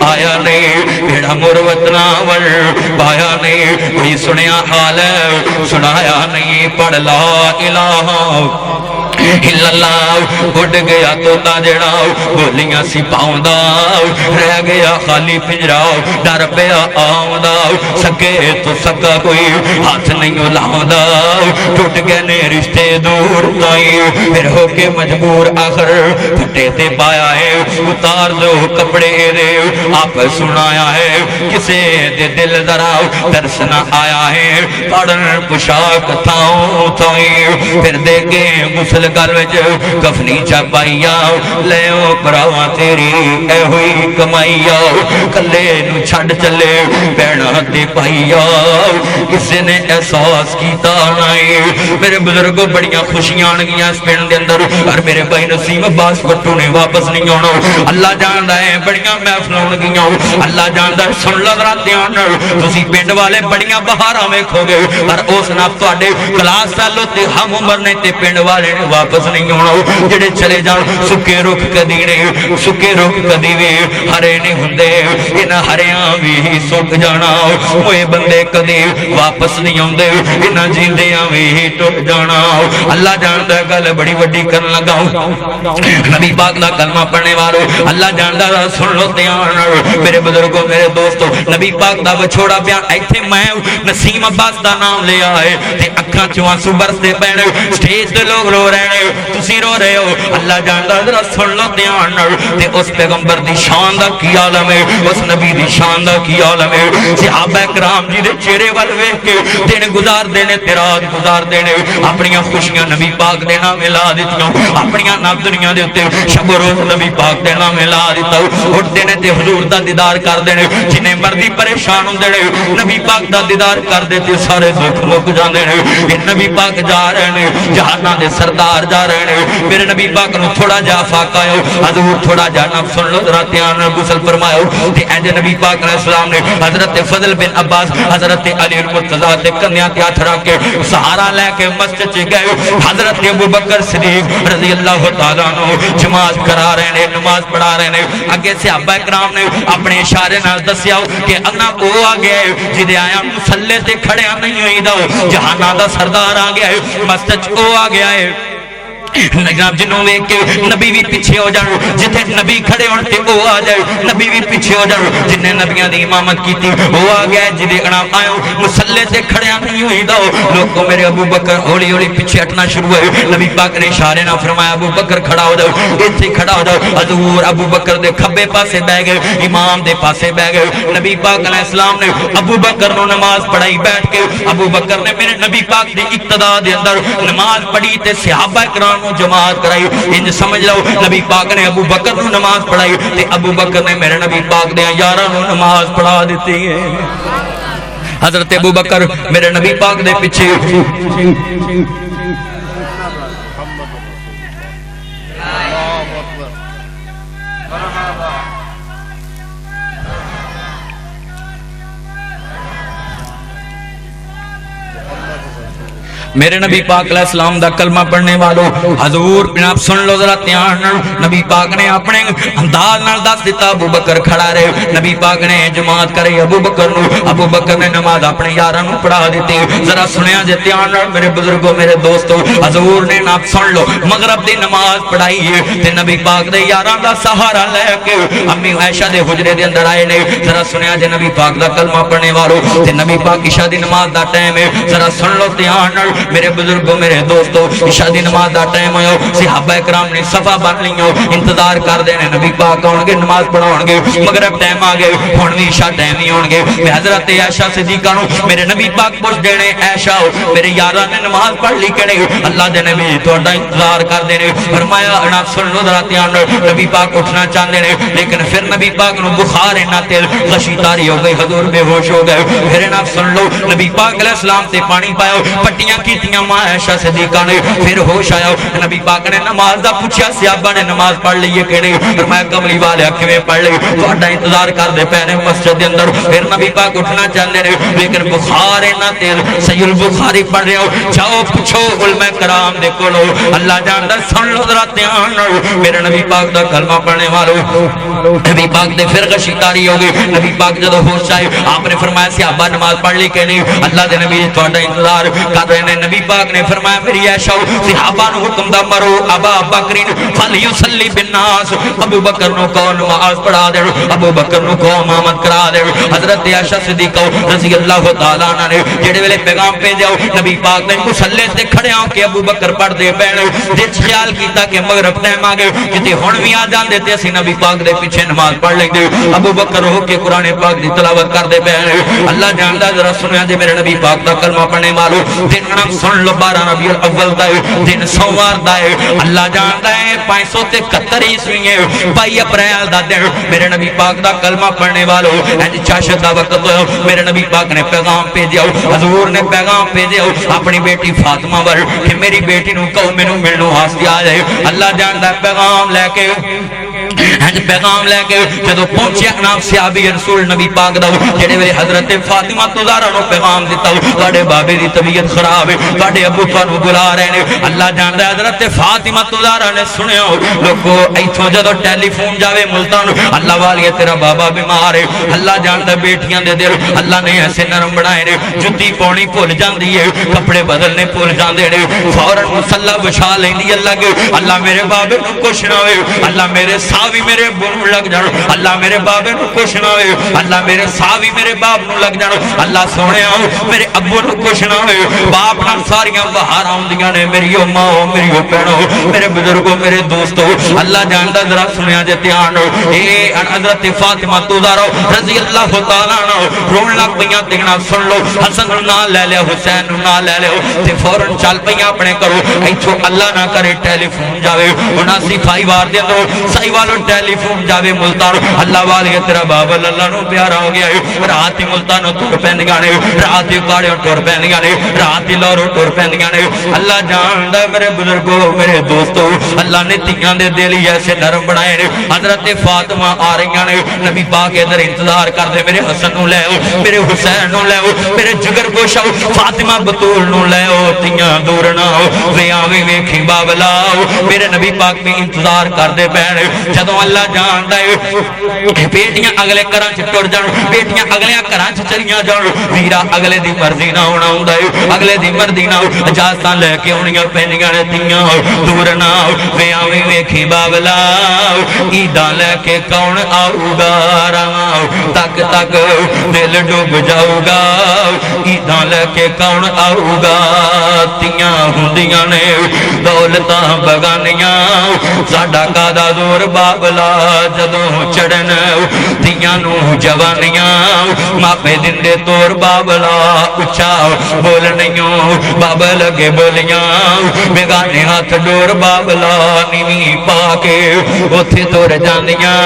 آیا نہیں ایڑا مر وطنا ور پایا نہیں کوئی سنیا حال ہے سنایا نہیں پڑھ لا الہ الا اللہ اڑ گیا توتا جڑا بولیاں سی پاوندا رہ گیا خالی پنجرا ڈر پیا آوندا سکے تو سکا کوئی ہاتھ نہیں لاوندا ٹوٹ گئے نے رشتے دور تائیں پھر ہو کے مجبور آخر پھٹے تے پایا ہے اتار دو کپڑے دے آپ سنایا ہے کسے دے دل ذرا درس نہ آیا ہے پڑھن پوشاک تھاؤں تائیں پھر دے کے غسل گل وچ کفنی چپائیا لیو پراواں تیری اے ہوئی کمائیا کلے نو چھڈ چلے بہنا تے پائیا کسے نے احساس کیتا نہیں میرے بزرگوں بڑیاں خوشیاں آن گیاں اس پنڈ دے اندر اور میرے بھائی نسیم عباس وٹو نے واپس نہیں آنا اللہ جاندا ہے بڑیاں محفل ہون گیاں اللہ جاندا ہے سن لو ذرا دھیان نال تسی پنڈ والے بڑیاں بہاراں ویکھو گے اور اس نال تواڈے کلاس سالو تے ہم عمر نے تے پنڈ والے نے واپس نہیں ہونا جڑے چلے جان سکے رخ کدی نہیں سکے رخ کدی بھی ہرے نہیں ہوندے انہاں ہریاں بھی سک جانا اوے بندے کدی واپس نہیں آندے انہاں جیندیاں بھی ٹر جانا اللہ جاندا ہے گل بڑی وڈی کرن لگا نبی پاک دا کلمہ پڑھنے والو اللہ جاندا ہے سن لو دھیان نال میرے بزرگوں میرے دوستو نبی پاک دا وچھوڑا بیان ایتھے میں نسیم عباس دا نام لے آئے تے اکھاں چوں آنسو برسدے پے نے سٹیج تے لوگ رو رہے نے تسی رو رہے ہو اللہ جاندا ذرا سن لو دھیان نال تے اس پیغمبر دی شان دا کی عالم ہے اس نبی دی شان دا کی عالم ہے صحابہ کرام جی دے چہرے ول ویکھ کے دن گزار دینے تے رات گزار دینے اپنی خوشیاں نبی پاک دے نام لا دتیاں اپنی نافرمانیاں دے اوتے شب و روز نبی پاک دے نام لا دتا اٹھ دینے تے حضور دا دیدار کر دینے جنے مرضی پریشان ہوندے نے نبی پاک دا دیدار کر دے تے سارے دکھ مک جاندے نے اے نبی پاک جا رہے نے جہاناں دے سردار جا رہے نے میرے نبی پاک نو تھوڑا جا فاقہ ہے حضور تھوڑا جا نفس سن لو ذرا دھیان نال غسل فرماؤ تے اے نبی پاک علیہ السلام نے حضرت فضل بن عباس حضرت علی المرتضیٰ تے کنیاں تے ہاتھ رکھ کے سہارا لے کے مسجد چ گئے حضرت ابوبکر صدیق رضی اللہ تعالیٰ عنہ جماعت کرا رہے نے نماز پڑھا رہے نے اگے صحابہ کرام نے اپنے اشارے نال دسیا کہ انا او آ گیا ہے جدے آیا مصلی تے کھڑیا نہیں ہوئی دا جہاناں دا سردار آ گیا ہے مسجد او آ گیا ہے جناب جنوں ویکھ کے نبی بھی پیچھے ہو جان جتھے نبی کھڑے ہون تے او آ جائے نبی بھی پیچھے ہو جان جن نے نبیاں دی امامت کیتی او آ گیا جدے انام آئے مصلی تے کھڑیا نہیں ہوئی دا لوگوں میرے ابوبکر ہولی ہولی پیچھے ہٹنا شروع ہوئے نبی پاک نے اشارے نہ فرمایا ابوبکر کھڑا ہو جاؤ ایتھے کھڑا ہو جاؤ حضور ابوبکر دے کھبے پاسے بیٹھ گئے امام دے پاسے بیٹھ گئے نبی پاک علیہ السلام نے ابوبکر نو نماز پڑھائی بیٹھ کے ابوبکر نے میرے نبی پاک دی اقتدا دے اندر نماز پڑھی تے صحابہ کرام جماعت کرائی انج سمجھ لو نبی پاک نے ابو بکر نو نماز پڑھائی تے ابو بکر نے میرے نبی پاک دے یاراں نو نماز پڑھا دیتی ہے حضرت ابو بکر میرے نبی پاک دے پیچھے میرے نبی پاک علیہ السلام دا کلمہ پڑھنے والوں حضور جناب سن لو ذرا دھیان نبی پاک نے اپنے انداز نال دس دیتا ابو بکر کھڑا رہے نبی پاک نے جماعت کرے ابو بکر نے نماز اپنے یاراں نو پڑھا دیتی ذرا سنیا جے دھیان نال میرے بزرگوں میرے دوستو حضور نے ناب سن لو مغرب دی نماز پڑھائی ہے تے نبی پاک دے یاراں دا سہارا لے کے امی عائشہ دے حجرے دے اندر آئے نے ذرا سنیا جے نبی پاک دا کلمہ پڑھنے والوں تے نبی پاک عشاء دی نماز دا ٹائم ہے ذرا سن لو دھیان نال میرے بزرگوں میرے دوستو عشاء دی نماز دا ٹائم ہویا صحابہ کرام نے صفا بن لیو انتظار کر دے نے نبی پاک آون گے نماز پڑھاون گے مغرب ٹائم آ گئے ہن وی عشاء ٹائم ہی ہون گے حضرت عائشہ صدیقہ نو میرے نبی پاک پوچھ دینے عائشہ میرے یاراں نے نماز پڑھ لی کڑے اللہ دے نبی تہاڈا انتظار کر دے نے فرمایا انا سن لو ذرا دھیان نبی پاک اٹھنا چاہندے نے لیکن پھر نبی پاک نو بخار اینا تیل غشی تاری ہو گئی حضور بے ہوش ہو گئے پھر انا سن لو نبی پاک علیہ السلام تے پانی پایا پٹیاں کیتیاں ماں عائشہ صدیقہ نے پھر ہوش آیا نبی پاک نے نماز دا پوچھا صحابہ نے نماز پڑھ لی ہے کہنے فرمایا کملی والے کیویں پڑھ لی تہاڈا انتظار کر دے پے نے مسجد دے اندر پھر نبی پاک اٹھنا چاہندے نے لیکن بخار اینا تیل صحیح البخاری پڑھ رہے ہو جاؤ پوچھو علماء کرام دے کولو اللہ جاندا سن لو ذرا دھیان میرے نبی پاک دا کلمہ پڑھنے والو نبی پاک دے پھر غشی تاری ہو گئی نبی پاک جدو ہوش آئے آپ نے فرمایا صحابہ نماز پڑھ لی کہ نہیں اللہ دے نبی تہاڈا انتظار کر رہے نے نبی پاک نے فرمایا میری عائشہ صحابہ نو حکم دا مرو ابا بکر فلیصلی بالناس ابو بکر نو کو نماز پڑھا دے ابو بکر نو کو امامت کرا دے حضرت عائشہ صدیقہ رضی اللہ تعالی عنہ نے جڑے ویلے پیغام بھیجا نبی پاک نے مصلی تے کھڑے ہو کے ابو بکر پڑھ دے پے دل خیال کیتا کہ مغرب ٹائم آ گئے کتے ہن وی آ جاندے تے اسی نبی پاک دے پیچھے نماز پڑھ لیندے ابو بکر ہو کے قرآن پاک دی تلاوت کر دے پے اللہ جاندا ذرا سنیا جے میرے نبی پاک دا کلمہ پڑھنے والو دن نام سن لو 12 ربیع الاول دا دن سوموار دا اللہ جاندا ہے 571 عیسوی ہے 22 اپریل دا دن میرے نبی پاک دا کلمہ پڑھنے والو اج چاشت دا وقت ہو میرے نبی پاک نے پیغام بھیجا حضور نے پیغام بھیجا اپنی بیٹی فاطمہ ور کہ میری بیٹی نو کہو مینوں ملنو واسطے آ جائے اللہ جاندا پیغام لے کے پیغام لے کے جدو پہنچے نام صحابی رسول نبی پاک دا جڑے ویلے حضرت فاطمہ زہرا نو پیغام دیتا تواڈے بابے دی طبیعت خراب ہے تواڈے ابو تانوں بلا رہے نے اللہ جاندا ہے حضرت فاطمہ زہرا نے سنیا لوگو ایتھوں جدو ٹیلی فون جاوے ملتان اللہ والی تیرا بابا بیمار ہے اللہ جاندا بیٹیاں دے دل اللہ نے ایسے نرم بنائے نے جُتی پاؤنی بھول جاندی ہے کپڑے بدلنے بھول جاندے نے فوراً مصلی بچھا لیندی اللہ کے اللہ میرے بابے نو کچھ نہ ہوئے اللہ میرے بھی میرے میرے ابو نو لگ جان اللہ میرے بابے نو کچھ نہ ہوئے اللہ میرے ساہ بھی میرے باپ نو لگ جان اللہ سونے میرے ابو نو کچھ نہ ہوئے باپ نال ساریاں بہار آؤندیاں نے میری ماں میری بہنو میرے بزرگوں میرے دوستو اللہ جاندا ذرا سنیا جے دھیان اے حضرت فاطمہ زہرا رضی اللہ تعالیٰ عنہ رون لگ پیاں تینا سن لو حسن نو نال لے لیا حسین نو نال لے لیا تے فوراں چل پیاں اپنے کرو ایتھوں اللہ نہ کرے ٹیلی فون جاوے 79 وار دے دو سائی والو ٹیلی فون جاوے ملتان اللہ والے تیرا باب اللہ نو پیارا ہو گیا رات ملتانو ٹر پیندیاں نے رات کاڑیوں ٹر پیندیاں نے رات لورو ٹر پیندیاں نے اللہ جاندا میرے بزرگوں میرے دوستو اللہ نے تیاں دے دل ایسے نرم بنائے نے حضرت فاطمہ آ رہی نے نبی پاک ادھر انتظار کر دے میرے حسن نو لے میرے حسین نو لے میرے جگر گوشا فاطمہ بطول نو لے تیاں دور نہ وے آویں ویکھی بابلا میرے نبی پاک بھی انتظار کر دے پین جدوں اللہ جاندا ہے بیٹیاں اگلے گھراں چ ٹر جان بیٹیاں اگلے گھراں چ چلیاں جان ویرا اگلے دی مرضی نہ ہونا ہوندا ہے اگلے دی مرضی نہ اجازتاں لے کے اونیاں پیندیاں نے تیاں دور نہ وے آویں ویکھی بابلا عیداں لے کے کون آؤ گا راں تک تک دل ڈوب جاؤ گا عیداں لے کے کون آؤ گا تیاں ہوندیاں نے دولتاں بگانیاں ساڈا کادا زور بابلا جدوں چڑھن تیاں نو جوانیاں ماپے دندے تور بابلا اچھا بولنیوں بابا لگے بولیاں بیگانے ہاتھ ڈور بابلا نیویں پا کے اوتھے تور جاندیاں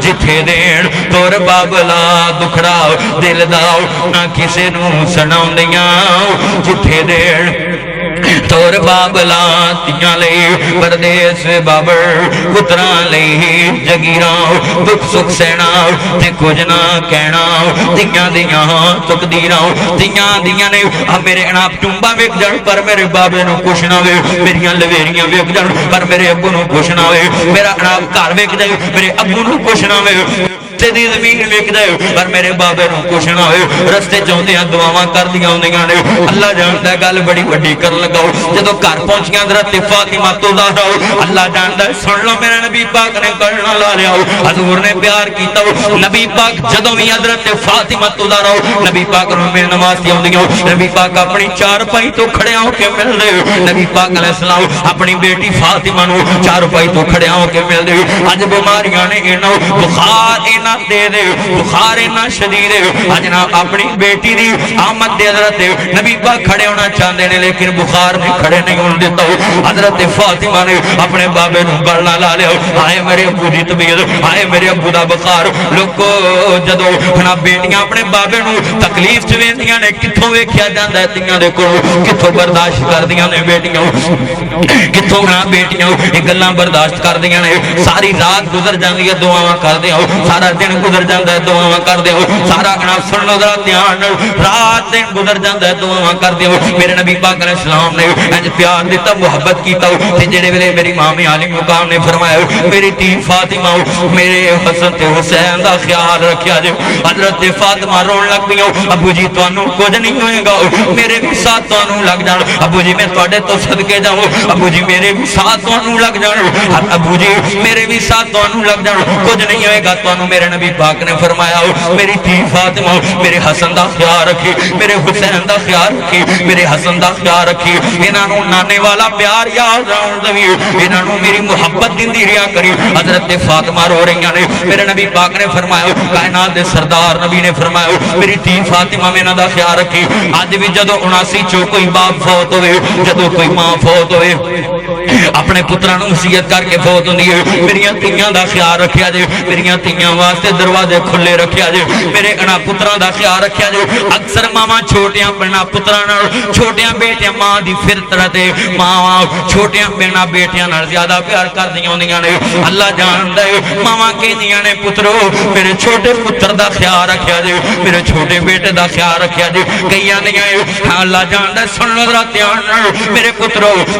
جتھے دین تور بابلا دکھڑا دل دا نہ کسے نو سناؤندیاں جتھے دین تور بابلا تیاں لئی پردیس بابر پتراں لئی جگیراں دکھ سکھ سہنا تے کچھ نہ کہنا تیاں دیاں تک دیراں تیاں دیاں نے میرے اناپ ٹنبا ویک جان پر میرے بابے نو کچھ نہ ہوئے میریاں لویریاں ویک جان پر میرے ابو نو کچھ نہ ہوئے میرا اناپ گھر ویک جائے میرے ابو نو کچھ نہ ہوئے دی زمین ویک دے پر میرے بابے نو کچھ نہ ہوئے رستے چاہندیاں دعاواں کر دیاں ہوندیاں نے اللہ جاندا ہے گل بڑی وڈی کر لگاؤ جدوں گھر پہنچیاں حضرت فاطمہ زہرا اللہ جاندا ہے سن لو میرے نبی پاک نے کرنا لا لیا حضور نے پیار کیتا نبی پاک جدوں بھی حضرت فاطمہ زہرا نبی پاک نو میرے نماز دی ہوندیاں نبی پاک اپنی چارپائی تو کھڑے ہو کے مل دے نبی پاک علیہ السلام اپنی بیٹی فاطمہ نو چارپائی تو کھڑے ہو کے مل دے اج بیماریاں نے انہاں بخار انہاں دے دے بخار اتنا شدید ہے جناب اپنی بیٹی دی آمد دے حضرت نبی پاک کھڑے ہونا چاہتے ہیں لیکن بخار نے کھڑے نہیں ہونے دیتا حضرت فاطمہ نے اپنے بابے نو گلنا لا لیا آئے میرے ابو دی طبیعت آئے میرے ابو دا بخار لوگو جدو اپنا بیٹیاں اپنے بابے نو تکلیف چ ویندیاں نے کتھوں ویکھیا جاندا ہے تیاں دے کول کتھوں برداشت کردیاں نے بیٹیاں کتھوں نہ بیٹیاں یہ گلاں برداشت کردیاں نے ساری رات گزر جاندی ہے دعاواں کردیاں سارا دن گزر جاندہ ہے دعاواں کر دے سارا گنا سن لو ذرا دھیان رات دن گزر جاندہ ہے دعاواں کر دے میرے نبی پاک علیہ السلام نے انج پیار دیتا محبت کیتا تے جڑے ویلے میری امام علی مقام نے فرمایا میری ٹی فاطمہ میرے حسن تے حسین دا خیال رکھیا جے حضرت فاطمہ رون لگ پیاں ابو جی تانوں کچھ نہیں ہوئے گا میرے بھی ساتھ تانوں لگ جان ابو جی میں تواڈے تو صدقے جاؤں ابو جی میرے بھی ساتھ تانوں لگ جان ابو جی میرے بھی ساتھ تانوں لگ جان کچھ نہیں ہوئے گا تانوں میرے نبی پاک نے فرمایا میری تھی فاطمہ میرے حسن دا خیال رکھی میرے حسین دا خیال رکھی میرے حسن دا خیال رکھی انہاں نو نانے والا پیار یاد رہن دے انہاں نو میری محبت دیندی رہیا کری حضرت فاطمہ رو رہی نے میرے نبی پاک نے فرمایا کائنات دے سردار نبی نے فرمایا میری تھی فاطمہ میں انہاں دا خیال رکھی اج بھی جدوں 79 چوں کوئی باپ فوت ہوئے جدوں کوئی ماں فوت ہوئے اپنے پتراں نو وصیت کر کے فوت ہوندی ہے میریاں تیاں دا خیال رکھیا جے میریاں تیاں واسطے دروازے کھلے رکھیا جے میرے انا پتراں دا خیال رکھیا جے اکثر ماواں چھوٹیاں بنا پتراں نال چھوٹیاں بیٹیاں ماں دی فطرت ہے ماواں چھوٹیاں بنا بیٹیاں نال زیادہ پیار کردیاں ہوندیاں نے اللہ جاندا ہے ماواں کہندیاں نے پترو میرے چھوٹے پتر دا خیال رکھیا جے میرے چھوٹے بیٹے دا خیال رکھیا جے کئی آندیاں اللہ جاندا ہے سن لو ذرا دھیان نال میرے پترو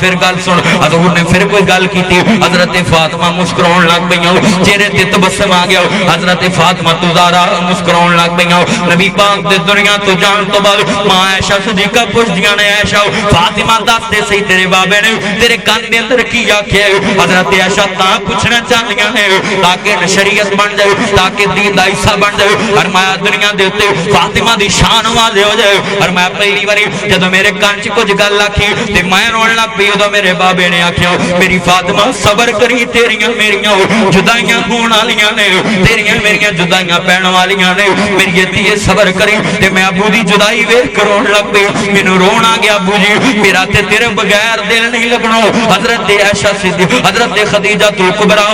پھر گل سن حضور نے پھر کوئی گل کی تھی حضرت فاطمہ مسکراؤن لگ پئیاں چہرے تے تبسم آ گیا حضرت فاطمہ تو زہرا مسکراؤن لگ پئیاں نبی پاک دے دنیا تو جان تو بعد ماں عائشہ صدیقہ پوچھدیاں نے عائشہ فاطمہ دس تے صحیح تیرے بابے نے تیرے کان دے اندر کی آکھیا حضرت عائشہ تاں پوچھنا چاہندیاں نے تاکہ شریعت بن جائے تاکہ دین دا حصہ بن جائے فرمایا دنیا دے اوتے فاطمہ دی شان واضح ہو جائے فرمایا پہلی باری جدوں میرے کان چ کچھ گل آکھی تے میں رون لگ پئی اودوں میرے بابے نے آکھیا میری فاطمہ صبر کری تیریاں میریاں جدائیاں ہون والیاں نے تیریاں میریاں جدائیاں پین والیاں نے میری دھیے صبر کری تے میں ابو دی جدائی ویکھ کے رون لگ پئی مینوں رون آ گیا ابو جی میرا تے تیرے بغیر دل نہیں لگنا حضرت عائشہ صدیقہ حضرت خدیجہ کبریٰ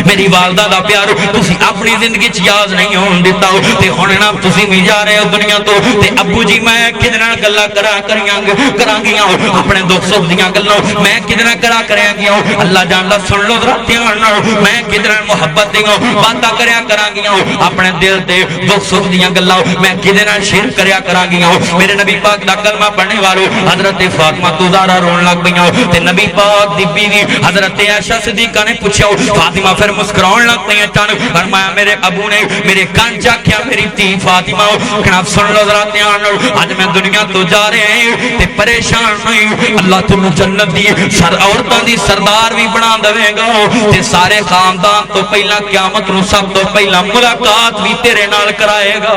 میری والدہ دا پیار تسی اپنی زندگی چ یاد نہیں ہون دیتا تے ہن نا تسی بھی جا رہے ہو دنیا تو تے ابو جی میں کدے نال گلاں کراں گیاں اپنے دکھ سکھ دیاں گلاں میں کدے نال کراں گیاں اللہ جاندا سن لو ذرا دھیان نال میں کدے نال محبت دیاں باتاں کراں گیاں اپنے دل تے دکھ سکھ دیاں گلاں میں کدے نال شیئر کراں گیاں میرے نبی پاک دا کلمہ پڑھنے والو حضرت فاطمہ تو زہرا رون لگ پئیاں تے نبی پاک دی بیوی حضرت عائشہ صدیقہ نے پوچھا فاطمہ پھر مسکراؤن لگ پئیاں چان فرمایا میرے ابو نے میرے کان چ آکھیا میری دھی فاطمہ کنا سن لو ذرا دھیان نال اج میں دنیا تو جا رہے ہیں تے پریشان نہیں اللہ تینوں جنت دی عورتاں دی سردار بھی بنا دے گا تے سارے خاندان تو پہلا قیامت نو سب تو پہلا ملاقات بھی تیرے نال کرائے گا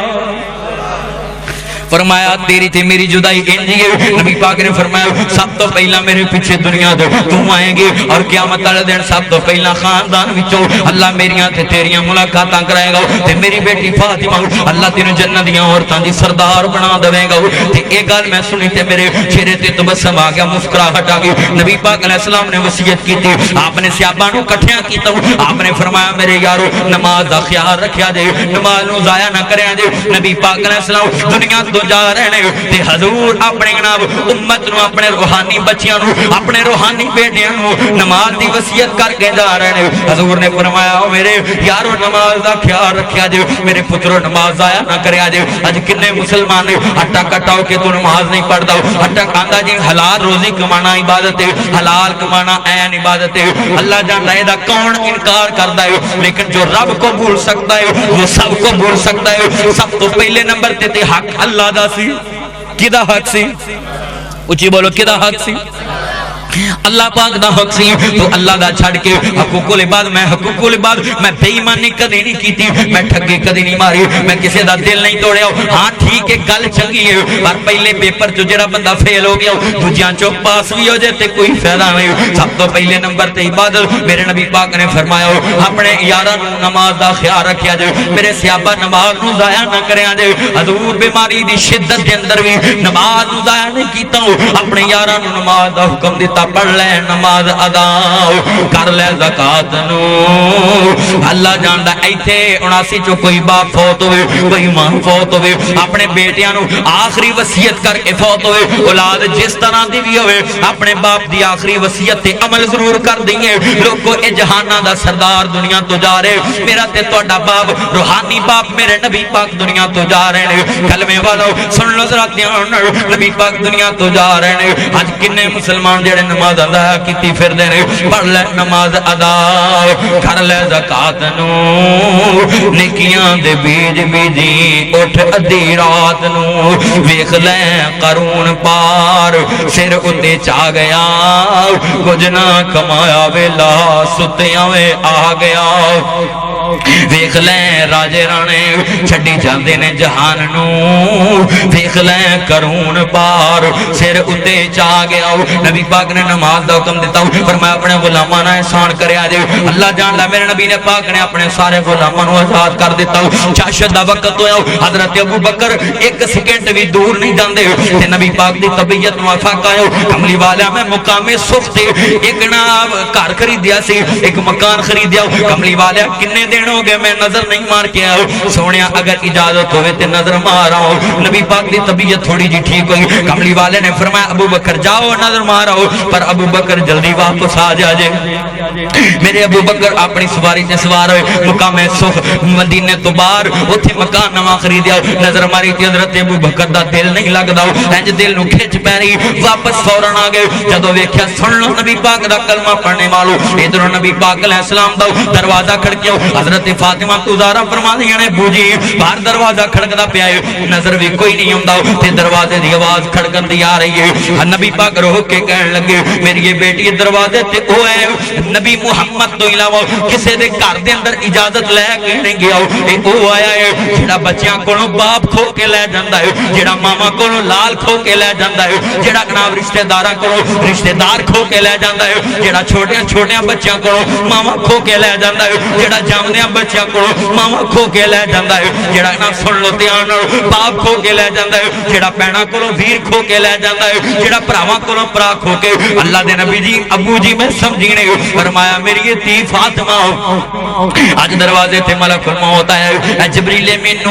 فرمایا تیری تے میری جدائی انجی ہے نبی پاک نے فرمایا سب تو پہلا میرے پیچھے دنیا دے تم آئیں گے اور قیامت والے دن سب تو پہلا خاندان وچوں اللہ میریاں تے تیریاں ملاقاتاں کرائے گا تے میری بیٹی فاطمہ اللہ تینوں جنت دیاں عورتاں دی سردار بنا دے گا تے اے گل میں سنی تے میرے چہرے تے تبسم آ گیا مسکراہٹ آ گئی نبی پاک علیہ السلام نے وصیت کی تھی آپ نے صحابہ نو اکٹھیاں کیتا آپ نے فرمایا میرے یارو نماز دا خیال رکھیا جے نماز نو ضائع نہ کریا جے نبی پاک علیہ السلام دنیا تو جا رہے ہیں تے حضور اپنے جناب امت نو اپنے روحانی بچیاں نو اپنے روحانی بیٹیاں نو نماز دی وصیت کر کے جا رہے ہیں حضور نے فرمایا میرے یارو نماز دا خیال رکھیا جے میرے پترو نماز ضائع نہ کریا جے اج کنے مسلمان آٹا کٹاؤ کہ تو نماز نہیں پڑھدا آٹا کھاندا جی حلال روزی کمانا عبادت ہے حلال کمانا عین عبادت ہے اللہ جاندا ہے دا کون انکار کردا ہے لیکن جو رب کو بھول سکتا ہے وہ سب کو بھول سکتا ہے سب تو پہلے نمبر تے حق اللہ دا سی کدا حق سی اچھی بولو کدا حق سی اللہ پاک دا حق سی تو اللہ دا چھڑ کے حقوق العباد میں بے ایمانی کدی نہیں کیتی میں ٹھگی کدی نہیں ماری میں کسی دا دل نہیں توڑیا ہاں ٹھیک ہے گل چنگی ہے پر پہلے پیپر جو جڑا بندہ فیل ہو گیا دوجیاں چوں پاس بھی ہو جائے تے کوئی فائدہ نہیں سب تو پہلے نمبر تے عبادت میرے نبی پاک نے فرمایا اپنے یاراں نوں نماز دا خیال رکھیا جے میرے صحابہ نماز نوں ضائع نہ کریا جے حضور بیماری دی شدت دے اندر بھی نماز نوں ضائع نہیں کیتا اپنے یاراں نوں نماز دا حکم دیتا پڑھ لے نماز ادا کر لے زکات نو اللہ جاندا ایتھے 79 چوں کوئی باپ فوت ہوئے کوئی ماں فوت ہوئے اپنے بیٹیاں نو آخری وصیت کر کے فوت ہوئے اولاد جس طرح دی بھی ہوئے اپنے باپ دی آخری وصیت تے عمل ضرور کر دئیے لوگو اے جہاناں دا سردار دنیا تو جا رہے میرا تے تہاڈا باپ روحانی باپ میرے نبی پاک دنیا تو جا رہے نے کلمے والو سن لو ذرا دھیان نال نبی پاک دنیا تو جا رہے نے اج کنے مسلمان جڑے نماز ادا کیتی پھر دے نے پڑھ لے نماز ادا کر لے زکات نو نیکیاں دے بیج بیجی اٹھ ادھی رات نو ویکھ لے قارون پار سر اتے چا گیا کچھ نہ کمایا ویلا ستیاں وے آ گیا ویکھ لے راجے رانے چھڈی جاندے نے جہان نو ویکھ لے قارون پار سر اتے چا گیا نبی پاک نے نماز دا حکم دیتا فرمایا اپنے غلاماں نال احسان کریا جے اللہ جاندا میرے نبی نے پاک نے اپنے سارے غلاماں نوں آزاد کر دیتا چاشت دا وقت ہویا حضرت ابو بکر ایک سیکنڈ بھی دور نہیں جاندے تے نبی پاک دی طبیعت موافق آیا کملی والا میں مقام سخت ایک نا گھر خریدیا سی ایک مکان خریدیا کملی والا کنے دن ہو گئے میں نظر نہیں مار کے آؤ سونیا اگر اجازت ہوئے تے نظر مار آؤ نبی پاک دی طبیعت تھوڑی جی ٹھیک ہوئی کملی والے نے فرمایا ابو بکر جاؤ نظر مار آؤ پر ابو بکر جلدی واپس آ جائے میرے ابو بکر اپنی سواری سے سوار ہوئے مقام سخ مدینے تو باہر اتھے مکان نواں خریدیا نظر ماری تھی حضرت ابو بکر دا دل نہیں لگدا انج دل نو کھچ پے رہی واپس فوراً آ گئے جدو ویکھیا سن لو نبی پاک دا کلمہ پڑھنے والو ادھروں نبی پاک علیہ السلام دا دروازہ کھڑکیا حضرت فاطمہ گزارا فرماندیاں نے بو جی باہر دروازہ کھڑکدا پیا ہے نظر بھی کوئی نہیں ہوندا تے دروازے دی آواز کھڑکن دی آ رہی ہے نبی پاک رو کے کہن لگے میری بیٹی دروازے تے او ہے نبی محمد تو علاوہ کسے دے گھر دے اندر اجازت لے کے نہیں گیا اے او آیا ہے جڑا بچیاں کولوں باپ کھو کے لے جاندا ہے جڑا ماما کولوں لال کھو کے لے جاندا ہے جڑا جناب رشتہ داراں کولوں رشتہ دار کھو کے لے جاندا ہے جڑا چھوٹیاں بچیاں کولوں ماما کھو کے لے جاندا ہے جڑا جامدیاں بچیاں کولوں ماما کھو کے لے جاندا ہے جڑا نا سن لو دھیان نال باپ کھو کے لے جاندا ہے جڑا بہناں کولوں ویر کھو کے لے جاندا ہے جڑا بھراواں کولوں بھرا کھو کے اللہ دے نبی جی ابو جی میں سمجھی نہیں فرمایا میری تھی فاطمہ اج دروازے تے ملک الموت آیا ہے جبریل امین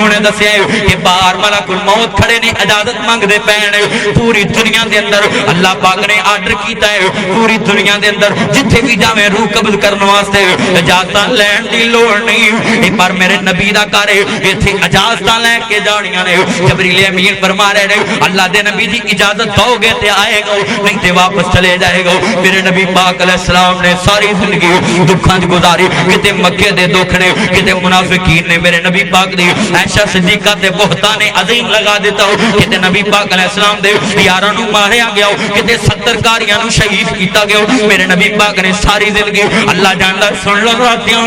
نے دسیا کہ باہر ملک الموت کھڑے نے اجازت مانگ دے پین پوری دنیا دے اندر اللہ پاک نے آرڈر کیتا ہے پوری دنیا دے اندر جتھے بھی جاویں روح قبض کرنے واسطے اجازت لین دی لوڑ نہیں پر میرے نبی دا گھر ایتھے اجازت لے کے جانیاں نے جبریل امین فرما رہے نے اللہ دے نبی دی اجازت دو گے تے آئے گا نہیں تے واپس چلے جائے گا میرے نبی پاک علیہ السلام نے ساری زندگی دکھاں دی گزاری کتے مکے دے دکھ نے کتے منافقین نے میرے نبی پاک دی عائشہ صدیقہ تے بہتان عظیم لگا دیتا ہو کتے نبی پاک علیہ السلام دے یاراں نو ماریا گیا کتے 70 کاریاں نو شہید کیتا گیا میرے نبی پاک نے ساری زندگی اللہ جاندا سن لو راتیاں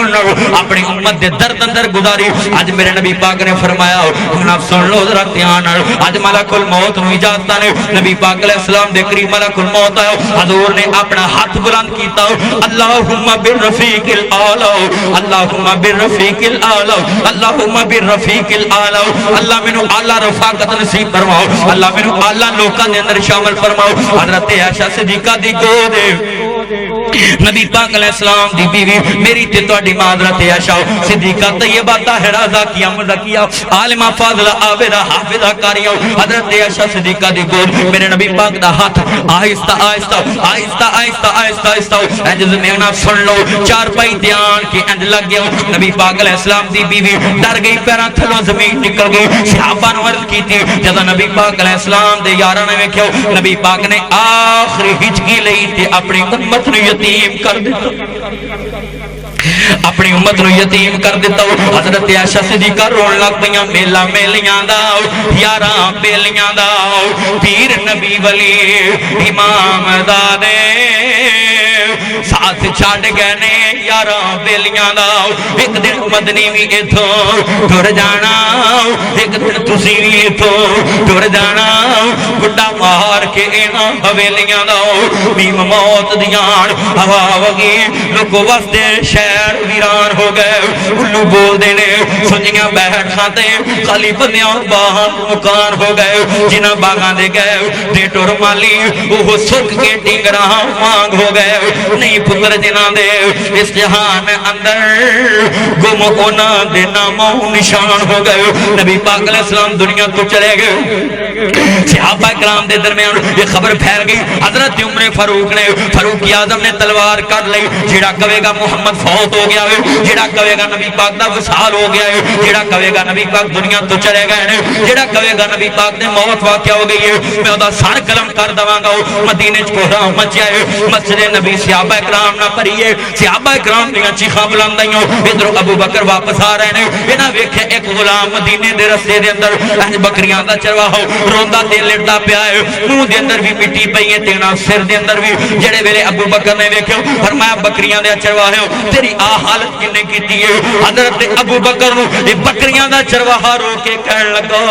اپنی امت دے درد اندر گزاری اج میرے نبی پاک نے فرمایا جناب سن لو راتیاں اج ملک الموت نو اجازت نے نبی پاک علیہ السلام دے قریب ملک الموت آیا حضور نے اپنا ہاتھ بلند کیتا اللہم بالرفیق الاعلی اللہم بالرفیق الاعلی اللہم بالرفیق الاعلی اللہ منو اعلی رفاقت نصیب فرماؤ اللہ منو اعلی لوکاں دے اندر شامل فرماؤ حضرت عائشہ صدیقہ دی گود نبی پاک علیہ السلام دی بیوی میری تے تواڈی ماں حضرت عائشہ صدیقہ طیبہ طاہرہ زاکیہ مزکیہ عالمہ فاضلہ عابدہ حافظہ قاریہ حضرت عائشہ صدیقہ دی گود میرے نبی پاک دا ہاتھ آہستہ آہستہ آہستہ آہستہ آہستہ آہستہ انج زمین سن لو چار پائی دھیان کے انج لگ گیا نبی پاک علیہ السلام دی بیوی ڈر گئی پیراں تھلوں زمین نکل گئی صحابہ نے عرض کی تھی جب نبی پاک علیہ السلام دے یاراں نے ویکھیا نبی پاک نے آخری ہچکی لئی تے اپنی امت نو یتیم کر دیتا اپنی امت نو یتیم کر دیتا حضرت عائشہ صدیقہ رون لگ پیاں میلا میلیاں دا یاراں بیلیاں دا پیر نبی ولی امام دادے ساتھ چھاڑ گئے نے یاراں بیلیاں دا ایک دن مدنی بھی ایتھوں ٹر جانا ایک دن تسی بھی ایتھوں ٹر جانا گڈا مار کے انہاں حویلیاں دا بیم موت دیان ہوا وگی لوگو وستے شہر ویران ہو گئے الو بول دینے سنجیاں بیٹھ کھاتے خالی بندیاں باہر مکان ہو گئے جنہ باغاں دے گئے ڈیٹو رمالی وہ سرک کے ٹنگراں مانگ ہو گئے نہیں پتر جنہ دے اس جہان اندر گم اونا دے ناموں نشان ہو گئے نبی پاک علیہ السلام دنیا تو چلے گئے صحابہ کرام دے درمیان یہ خبر پھیل گئی حضرت عمر فاروق اعظم نے تلوار کر لی جیڑا کہے گا محمد فوت ہو گیا ہے جیڑا کہے گا نبی پاک دا وصال ہو گیا ہے جیڑا کہے گا نبی پاک دنیا تو چلے گئے ہیں جیڑا کہے گا نبی پاک نے موت واقعہ ہو گئی ہے میں دا سر قلم کر دواں گا مدینے وچ کوہراں مچیا ہے مسجد نبی صحابہ کرام نہ پڑھیے صحابہ کرام دیاں چیخاں بلندائیاں ادھر ابو بکر واپس آ رہے ہیں انہاں ویکھے ایک غلام مدینے دے رستے دے اندر انج بکریاں دا چرواہا روندا تے لڑدا پیا ہے منہ دے اندر بھی مٹی پئی ہے تینا سر دے اندر بھی جڑے ویلے ابو بکر نے ویکھیا فرمایا بکریاں دے چرواہے تیری آ حالت کنے کیتی ہے حضرت ابو بکر نو بکریاں دا چرواہا رو کے کہن لگا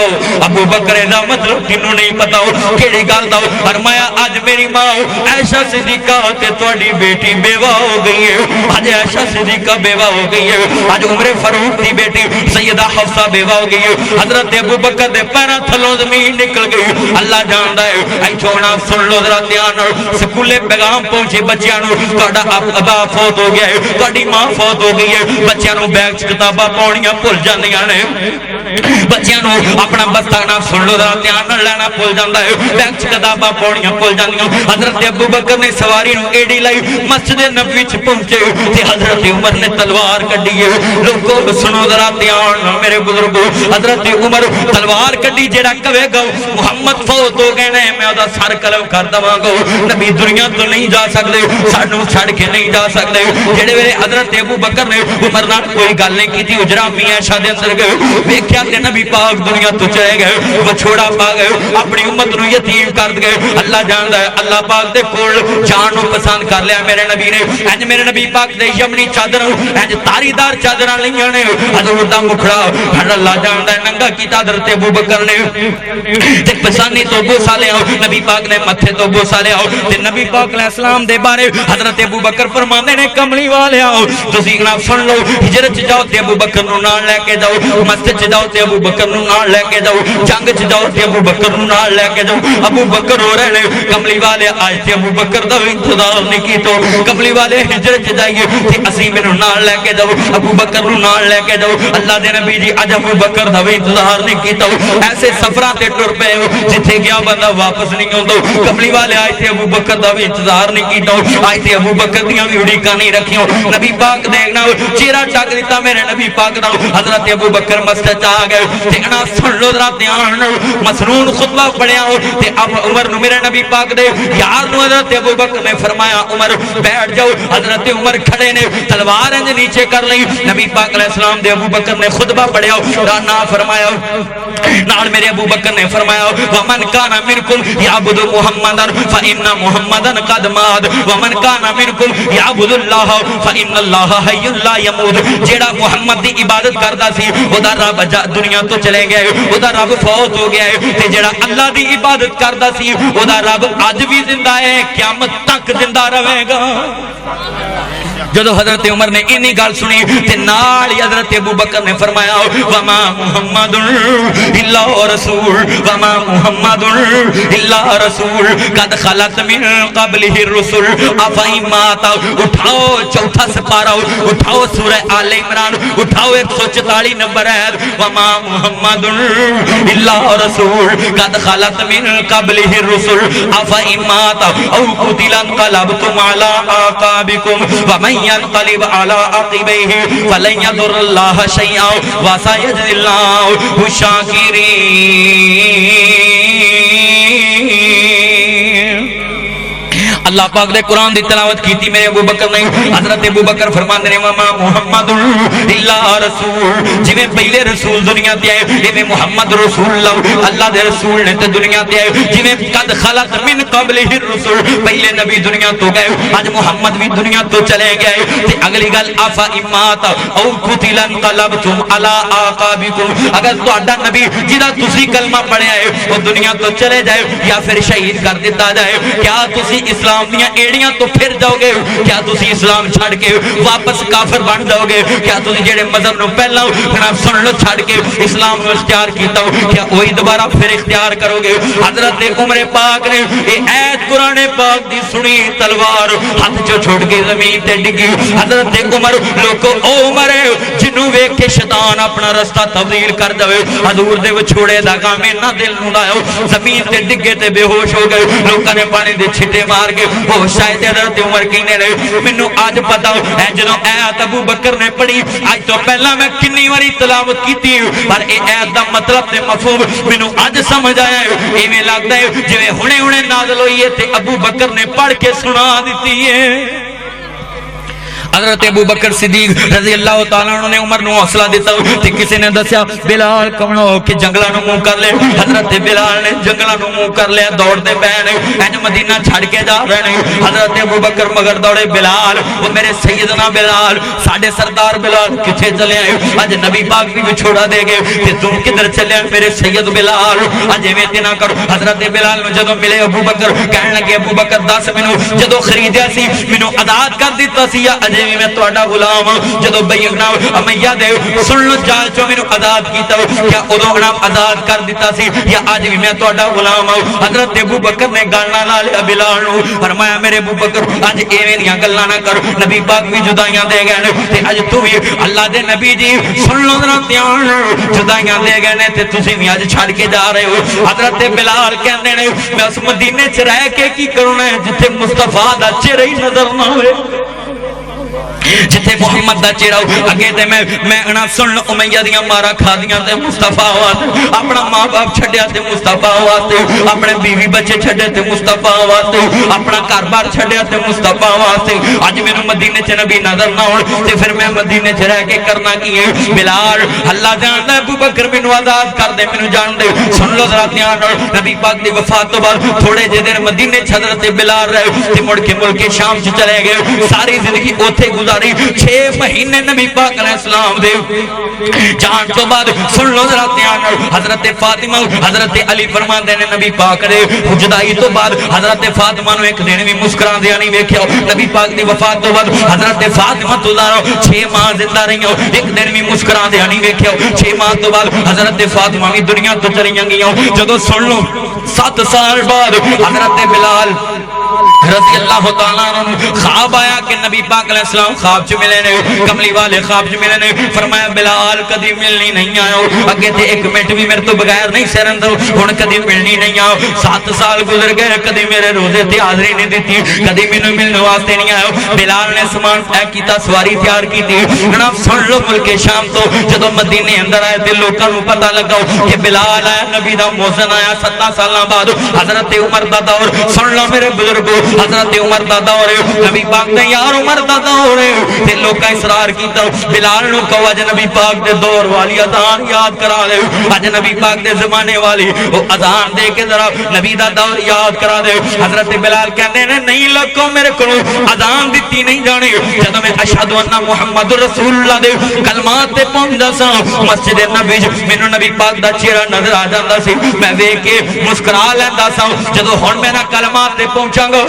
ابو بکر دا مطلب کینوں نہیں پتا کیڑی گل دا فرمایا اج میری ماں عائشہ صدیقہ تے تواڈی بیٹی بیٹی بیوہ ہو گئی ہے، آج عائشہ صدیقہ بیوہ ہو گئی ہے، آج عمر فاروق دی بیٹی سیدہ حفصہ بیوہ ہو گئی ہے، حضرت ابو بکر دے پیروں تھلوں زمین نکل گئی۔ اللہ جاندا ہے اے چھوڑنا سن لو ذرا دھیان نال، سکولے پیغام پہنچے بچیاں نوں تہاڈا ابا فوت ہو گیا ہے، تہاڈی ماں فوت ہو گئی ہے، بچیاں نوں بیگ وچ کتاباں پاؤنیاں بھل جاندیاں نے، بچیاں نوں اپنا بستہ نہ سن لو ذرا دھیان نال لینا بھل جاندا ہے، بیگ وچ کتاباں پاؤنیاں بھل جاندیاں۔ حضرت ابو بکر نے سواری نوں ایڑی لائی، مسجد نبوی وچ پہنچے تے حضرت عمر نے تلوار کڈی ہے۔ لوگوں سنو ذرا دھیان نال میرے بزرگو، حضرت عمر تلوار کڈی جیڑا کہے گا محمد فوت ہو گئے نے میں دا سر قلم کر دواں گا، نبی دنیا تو نہیں جا سکدے، سانوں چھڑ کے نہیں جا سکدے۔ جڑے ویلے حضرت ابو بکر نے عمر نال کوئی گل نہیں کیتی، اجرا میاں عائشہ دے اندر گئے، ویکھیا تے نبی پاک دنیا تو چلے گئے، وچھوڑا پا گئے، اپنی امت نوں یتیم کر گئے۔ اللہ جاندا ہے اللہ پاک دے کول جان نوں پسند کر لیا میرے نبی نے، انج میرے نبی پاک دے یمنی چادر انج تاری دار چادراں لئیاں نے، حضور دا مکھڑا اللہ جاندا ہے ننگا کیتا حضرت ابو بکر نے تے پسانی تو بوسا لیا، نبی پاک نے متھے تو بوسا لیا تے نبی پاک علیہ السلام دے بارے حضرت ابو بکر فرماندے نے کملی والیا تسی نہ سن لو، ہجرت جاؤ تے ابو بکر نوں نال لے کے جاؤ، مسجد جاؤ تے ابو بکر نوں نال لے کے جاؤ، جنگ چ جاؤ تے ابو بکر نوں نال لے کے جاؤ۔ ابو بکر ہو رہے نے کملی والے آج تے ابو بکر دا انتظار نہیں کیتو، کملی والے ہجرت جائیے تے اسی مینوں نال لے کے جاؤ، ابو بکر نوں نال لے کے جاؤ۔ اللہ دے نبی جی اج ابو بکر دا انتظار نہیں کیتا، ایسے سفراں تے ٹر پے جتھے گیا بندہ واپس نہیں آوندا۔ کملی والے آج تے ابو بکر دا انتظار نہیں کیتا، آج تے ابو بکر دیاں وی اڑیکاں نہیں رکھیاں۔ نبی پاک دیکھنا چہرہ چک دیتا میرے نبی پاک دا، حضرت ابو بکر مسجد آ گئے تے انا سن لو ذرا دھیان نال مسنون خطبہ پڑھیا تے اب عمر نوں میرے نبی پاک دے یار نوں حضرت ابو بکر نے فرمایا عمر بیٹھ جاؤ، حضرت عمر کھڑے نے تلوار انج نیچے کر لئی، نبی پاک علیہ السلام دے ابو بکر نے خطبہ پڑھیا، رانا فرمایا نال میرے ابو بکر نے فرمایا ومن کان منکم یعبد محمدا فإن محمدا قد مات ومن کان منکم یعبد اللہ فإن اللہ حی لا یموت۔ جیڑا محمد دی عبادت کردا سی او دا رب دنیا تو چلے گیا ہے، او دا رب فوت ہو گیا ہے، تے جیڑا اللہ دی عبادت کردا سی او دا رب اج بھی زندہ ہے، قیامت تک زندہ رہے گا۔ جدو حضرت عمر نے انی گل سنی تے نال حضرت ابو بکر نے فرمایا وما محمد الا رسول وما محمد الا رسول قد خلت من قبله الرسل افئن مات۔ اٹھاؤ چوتھا سپارہ، اٹھاؤ سورہ آل عمران، اٹھاؤ 144 نمبر ہے وما محمد الا رسول قد خلت من قبله الرسل افئن مات او قتل انقلبتم على اعقابكم ومن ينقلب على عقبيه فلن يضر الله شيئا وسيجزي الله الشاكرين۔ اللہ پاک دے قرآن دی تلاوت کیتی میرے ابو بکر نے، حضرت ابو بکر فرماندے نے وما محمد الا رسول، جویں پہلے رسول دنیا تے آئے ایویں محمد رسول اللہ، اللہ دے رسول نے تے دنیا تے آئے، جویں قد خلت من قبلہ الرسل پہلے نبی دنیا تو گئے، اج محمد بھی دنیا تو چلے گئے تے اگلی گل افا امات او قتل انقلبتم علی اعقابکم، اگر تہاڈا نبی جدا تسی کلمہ پڑھیا ہے وہ دنیا تو چلے جائے یا پھر شہید کر دیتا جائے، کیا تسی اسلام دیاں ایڑیاں تو پھر جاؤ گے؟ کیا تسی اسلام چھڑ کے واپس کافر بن جاؤ گے؟ کیا تسی جڑے مذہب نو پہلا جناب سن لو چھڑ کے اسلام نو اختیار کیتا ہو کیا وہی دوبارہ پھر اختیار کرو گے؟ حضرت عمر پاک نے یہ ایت قرآن پاک دی سنی، تلوار ہاتھ چو چھوڑ کے زمین تے ڈگی۔ حضرت عمر لوگو او عمر جنوں ویکھ کے شیطان اپنا رستہ تبدیل کر دے، حضور دے چھوڑے دا کام نہ دل نو لاؤ، زمین تے ڈگے تے بے ہوش ہو گئے، لوکاں نے پانی دے چھٹے مار کے وہ شاید حضرت عمر کہنے لگے مینوں اج پتا ہے جدوں ایت ابو بکر نے پڑھی اج تو پہلا میں کنی واری تلاوت کیتی پر اے ایت دا مطلب تے مفہوم مینوں اج سمجھ آیا ہے، ایویں لگدا ہے جویں ہنے ہنے نازل ہوئی ہے تے ابو بکر نے پڑھ کے سنا دتی ہے۔ حضرت ابو بکر صدیق رضی اللہ تعالیٰ عنہ نے عمر نو حوصلہ دیتا تے کسی نے دسیا بلال کمنو کہ جنگلاں نو منہ کر لے. حضرت بلال نے جنگلاں نو منہ کر لیا, دوڑ دے پے نے انج مدینہ چھڑ کے جا رہے نے. حضرت ابو بکر مگر دوڑے, بلال وہ میرے سیدنا بلال ساڈے سردار بلال کتھے چلے آئے؟ اج نبی پاک بھی چھوڑا دے گئے تے تم کدھر چلے میرے سید بلال؟ اج ایویں تے نہ کرو. حضرت بلال نو جدوں ملے ابو بکر کہن لگے ابو بکر دس مینوں جدوں خریدیا سی مینوں آزاد کر دتا سی یا اجے بھی میں تہاڈا غلام ہاں؟ جدوں بیعنا امیہ دے سن لو جال چوں مینوں آزاد کیتا کیا ادوں انہاں آزاد کر دتا سی یا اج بھی میں تہاڈا غلام ہاں؟ حضرت ابو بکر نے گل نہ لا لیا بلال نو, فرمایا میرے ابو بکر اج ایویں دیاں گلاں نہ کر, نبی پاک بھی جدائیاں دے گئے تے اج تو بھی اللہ دے نبی جی سن لو ذرا دھیان, جدائیاں دے گئے نے تے تسی بھی اج چھڑ کے جا رہے ہو. حضرت بلال کہندے نے میں اس مدینے چ رہ کے کی کرنا ہے جتھے مصطفیٰ دا چہرہ ہی نظر نہ ہوئے, جتھے محمد دا چہرہ اگے تے میں انا سن امیہ دیاں مارا کھا دیاں تے مصطفیٰ واسطے, اپنا ماں باپ چھڈیا تے مصطفیٰ واسطے, اپنے بیوی بچے چھڈے تے مصطفیٰ واسطے, اپنا گھر بار چھڈیا تے مصطفیٰ واسطے. اج مینوں مدینے چ نبی نظر نہ ہون تے پھر میں مدینے چ رہ کے کرنا کی ہے؟ بلال اللہ جاندا ہے ابو بکر مینوں آزاد کر دے, مینوں جان دے. سن لو ذرا دھیان نال, نبی پاک دی وفات تو بعد تھوڑے جے دن مدینے چ حضرت بلال رہے تے مڑ کے ملک شام چ چلے گئے. ساری زندگی اوتھے گزاری, 6 مہینے نبی پاک علیہ السلام دے جان تو بعد سن لو ذرا دھیان نال, حضرت فاطمہ حضرت علی فرماندے نے نبی پاک دے جدائی تو بعد حضرت فاطمہ نو ایک دن بھی مسکران دیا نہیں ویکھیا. نبی پاک دی وفات تو بعد حضرت فاطمہ تو 6 ماہ زندہ رہی, ایک دن بھی مسکران دیا نہیں ویکھیا. 6 ماہ تو بعد حضرت فاطمہ بھی دنیا تو چلی گئیاں. جدوں سن لو 7 سال بعد حضرت بلال رضی اللہ تعالیٰ عنہ خواب آیا کہ نبی پاک علیہ السلام خواب چ ملے نے, کملی والے خواب چ ملے نے. فرمایا بلال کدی ملنی نہیں آیا, اگے تے ایک منٹ بھی میرے تو بغیر نہیں سر اندر, ہن کدی ملنی نہیں آیا. 7 سال گزر گئے, کدی میرے روزے تے حاضری نہیں دیتی, کدی مینوں ملنے واسطے نہیں آیا. بلال نے سامان طے کیتا, سواری تیار کیتی. جناب سن لو ملک شام تو جدوں مدینے اندر آئے تے لوکاں نوں پتہ لگا کہ بلال آیا, نبی دا مؤذن آیا. 7 سالاں بعد حضرت عمر دا دور سن لو میرے بزرگو, حضرت عمر دا دور نبی پاک دے یار عمر دا دور تے لوکاں اصرار کیتا بلال نو کہو اج نبی پاک دے دور والی اذان یاد کرا دے, اج نبی پاک دے زمانے والی او اذان دے کے ذرا نبی دا دور یاد کرا دے. حضرت بلال کہندے نے نہیں لکو میرے کو اذان دتی نہیں جانی. جدوں میں اشہد ان محمد رسول اللہ دے کلمات تے پہنچدا سا مسجد نبی مینوں نبی پاک دا چہرہ نظر آ جاندا سی, میں ویکھ کے مسکرا لیندا سا. جدوں ہن میں کلمات تے پہنچاں گا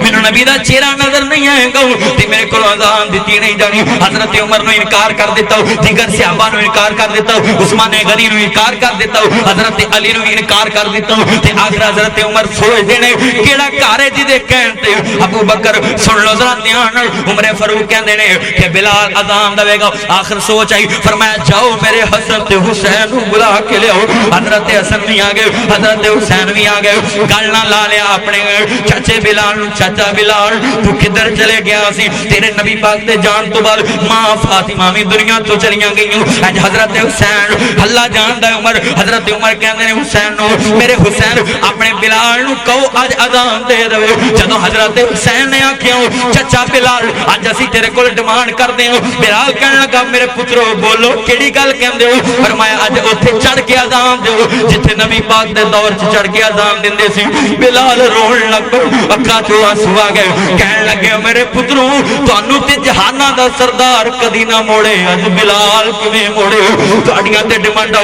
مینوں نبی دا چہرہ نظر نہیں آئے گا تے میرے کو اذان دتی نہیں جانی. حضرت عمر نو انکار کر دیتا, دیگر صحابہ نو انکار کر دیتا, عثمان غنی نو انکار کر دیتا, حضرت علی نو انکار کر دیتا تے آخر حضرت عمر سوچ دے نے کیڑا گھر ہے جے کہن تے ابو بکر سن لو ذرا دھیان نال. عمر فاروق کہندے نے کہ بلال اذان دے گا. آخر سوچ آئی, فرمایا جاؤ میرے حسن تے حسین نو بلا کے لیاؤ. حضرت حسن بھی آ گئے, حضرت حسین بھی آ گئے. گل نہ لا لیا اپنے چچے بلال نو, چچا بلال تو کدھر چلے گیا سی؟ تیرے نبی پاک دے جان تو بعد ماں فاطمہ بھی دنیا تو چلیاں گئیاں. اج حضرت حسین اللہ جاندا ہے عمر, حضرت عمر کہندے نے حسین نو میرے حسین اپنے بلال نو کہو اج اذان دے دے. جدوں حضرت حسین نے آکھیا چچا بلال اج اسی تیرے کول ڈیمانڈ کردے ہوں, بلال کہن لگا میرے پترو بولو کیڑی گل کہندے ہو؟ فرمایا اج اوتھے چڑھ کے اذان دیو جتھے نبی پاک دے دور چ چڑھ کے اذان دیندے سی. بلال رون لگ پے, اکھاں چوں آنسو آ گئے. کہن لگے میرے پترو تانوں تے جہاناں دا سردار کدی نہ موڑے, اج بلال کیویں موڑے؟ تہاڈیاں تے ڈیمانڈاں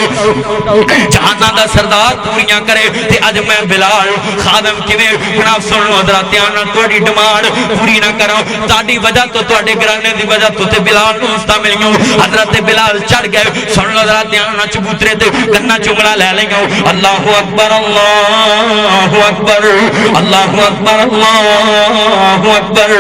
جہاناں دا سردار پوریاں کرے تے اج میں بلال خادم کیویں؟ جناب سن لو حضرات دھیان نال, تہاڈی ڈیمانڈ پوری نہ کراں, تہاڈی وجہ تو تہاڈے گھرانے دی وجہ تو تے بلال نوں استا ملیاں. حضرت بلال چڑھ گئے. سن لو ذرا دھیان نال, چبوترے تے کناں چنگلا لے لیاں. اللہ اکبر اللہ اکبر اللہ اکبر اللہ اکبر.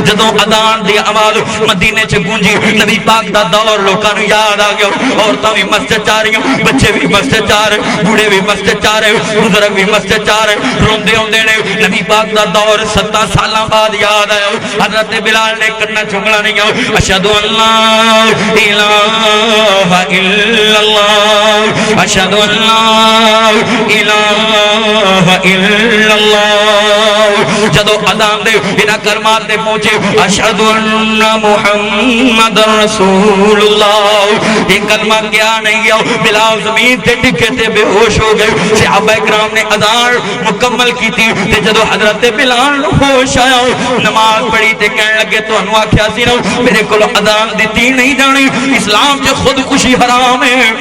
جدوں اذان دی آواز مدینے چ گونجی, نبی پاک دا دور لوکاں نوں یاد آ گیا. عورتاں وی مسجد چ آ رہیاں, بچے وی مسجد چ آ رہے, بوڑھے وی مسجد چ آ رہے, بزرگ وی مسجد چ آ رہے. روندے ہوندے نے نبی پاک دا دور 7 سالاں بعد یاد آیا. حضرت بلال نے کنا چنگلا نہیں آ, اشہد ان لا الہ الا اللہ اشہد ان لا الہ الا اللہ. جدو اذان دے انہاں کلمات تے پہنچے اشہد ان محمد رسول اللہ، یہ کلمہ کیا نہیں گیا، بلال زمین تے ڈگے تے بے ہوش ہو گئے۔ صحابہ کرام نے اذان مکمل کی تھی تے جدو حضرت بلال ہوش آیا نماز پڑھی تے کہنے لگے تو انہوں آکھیا سی نا میرے کو اذان دیتی نہیں جانی، اسلام جو خودکشی حرام ہے۔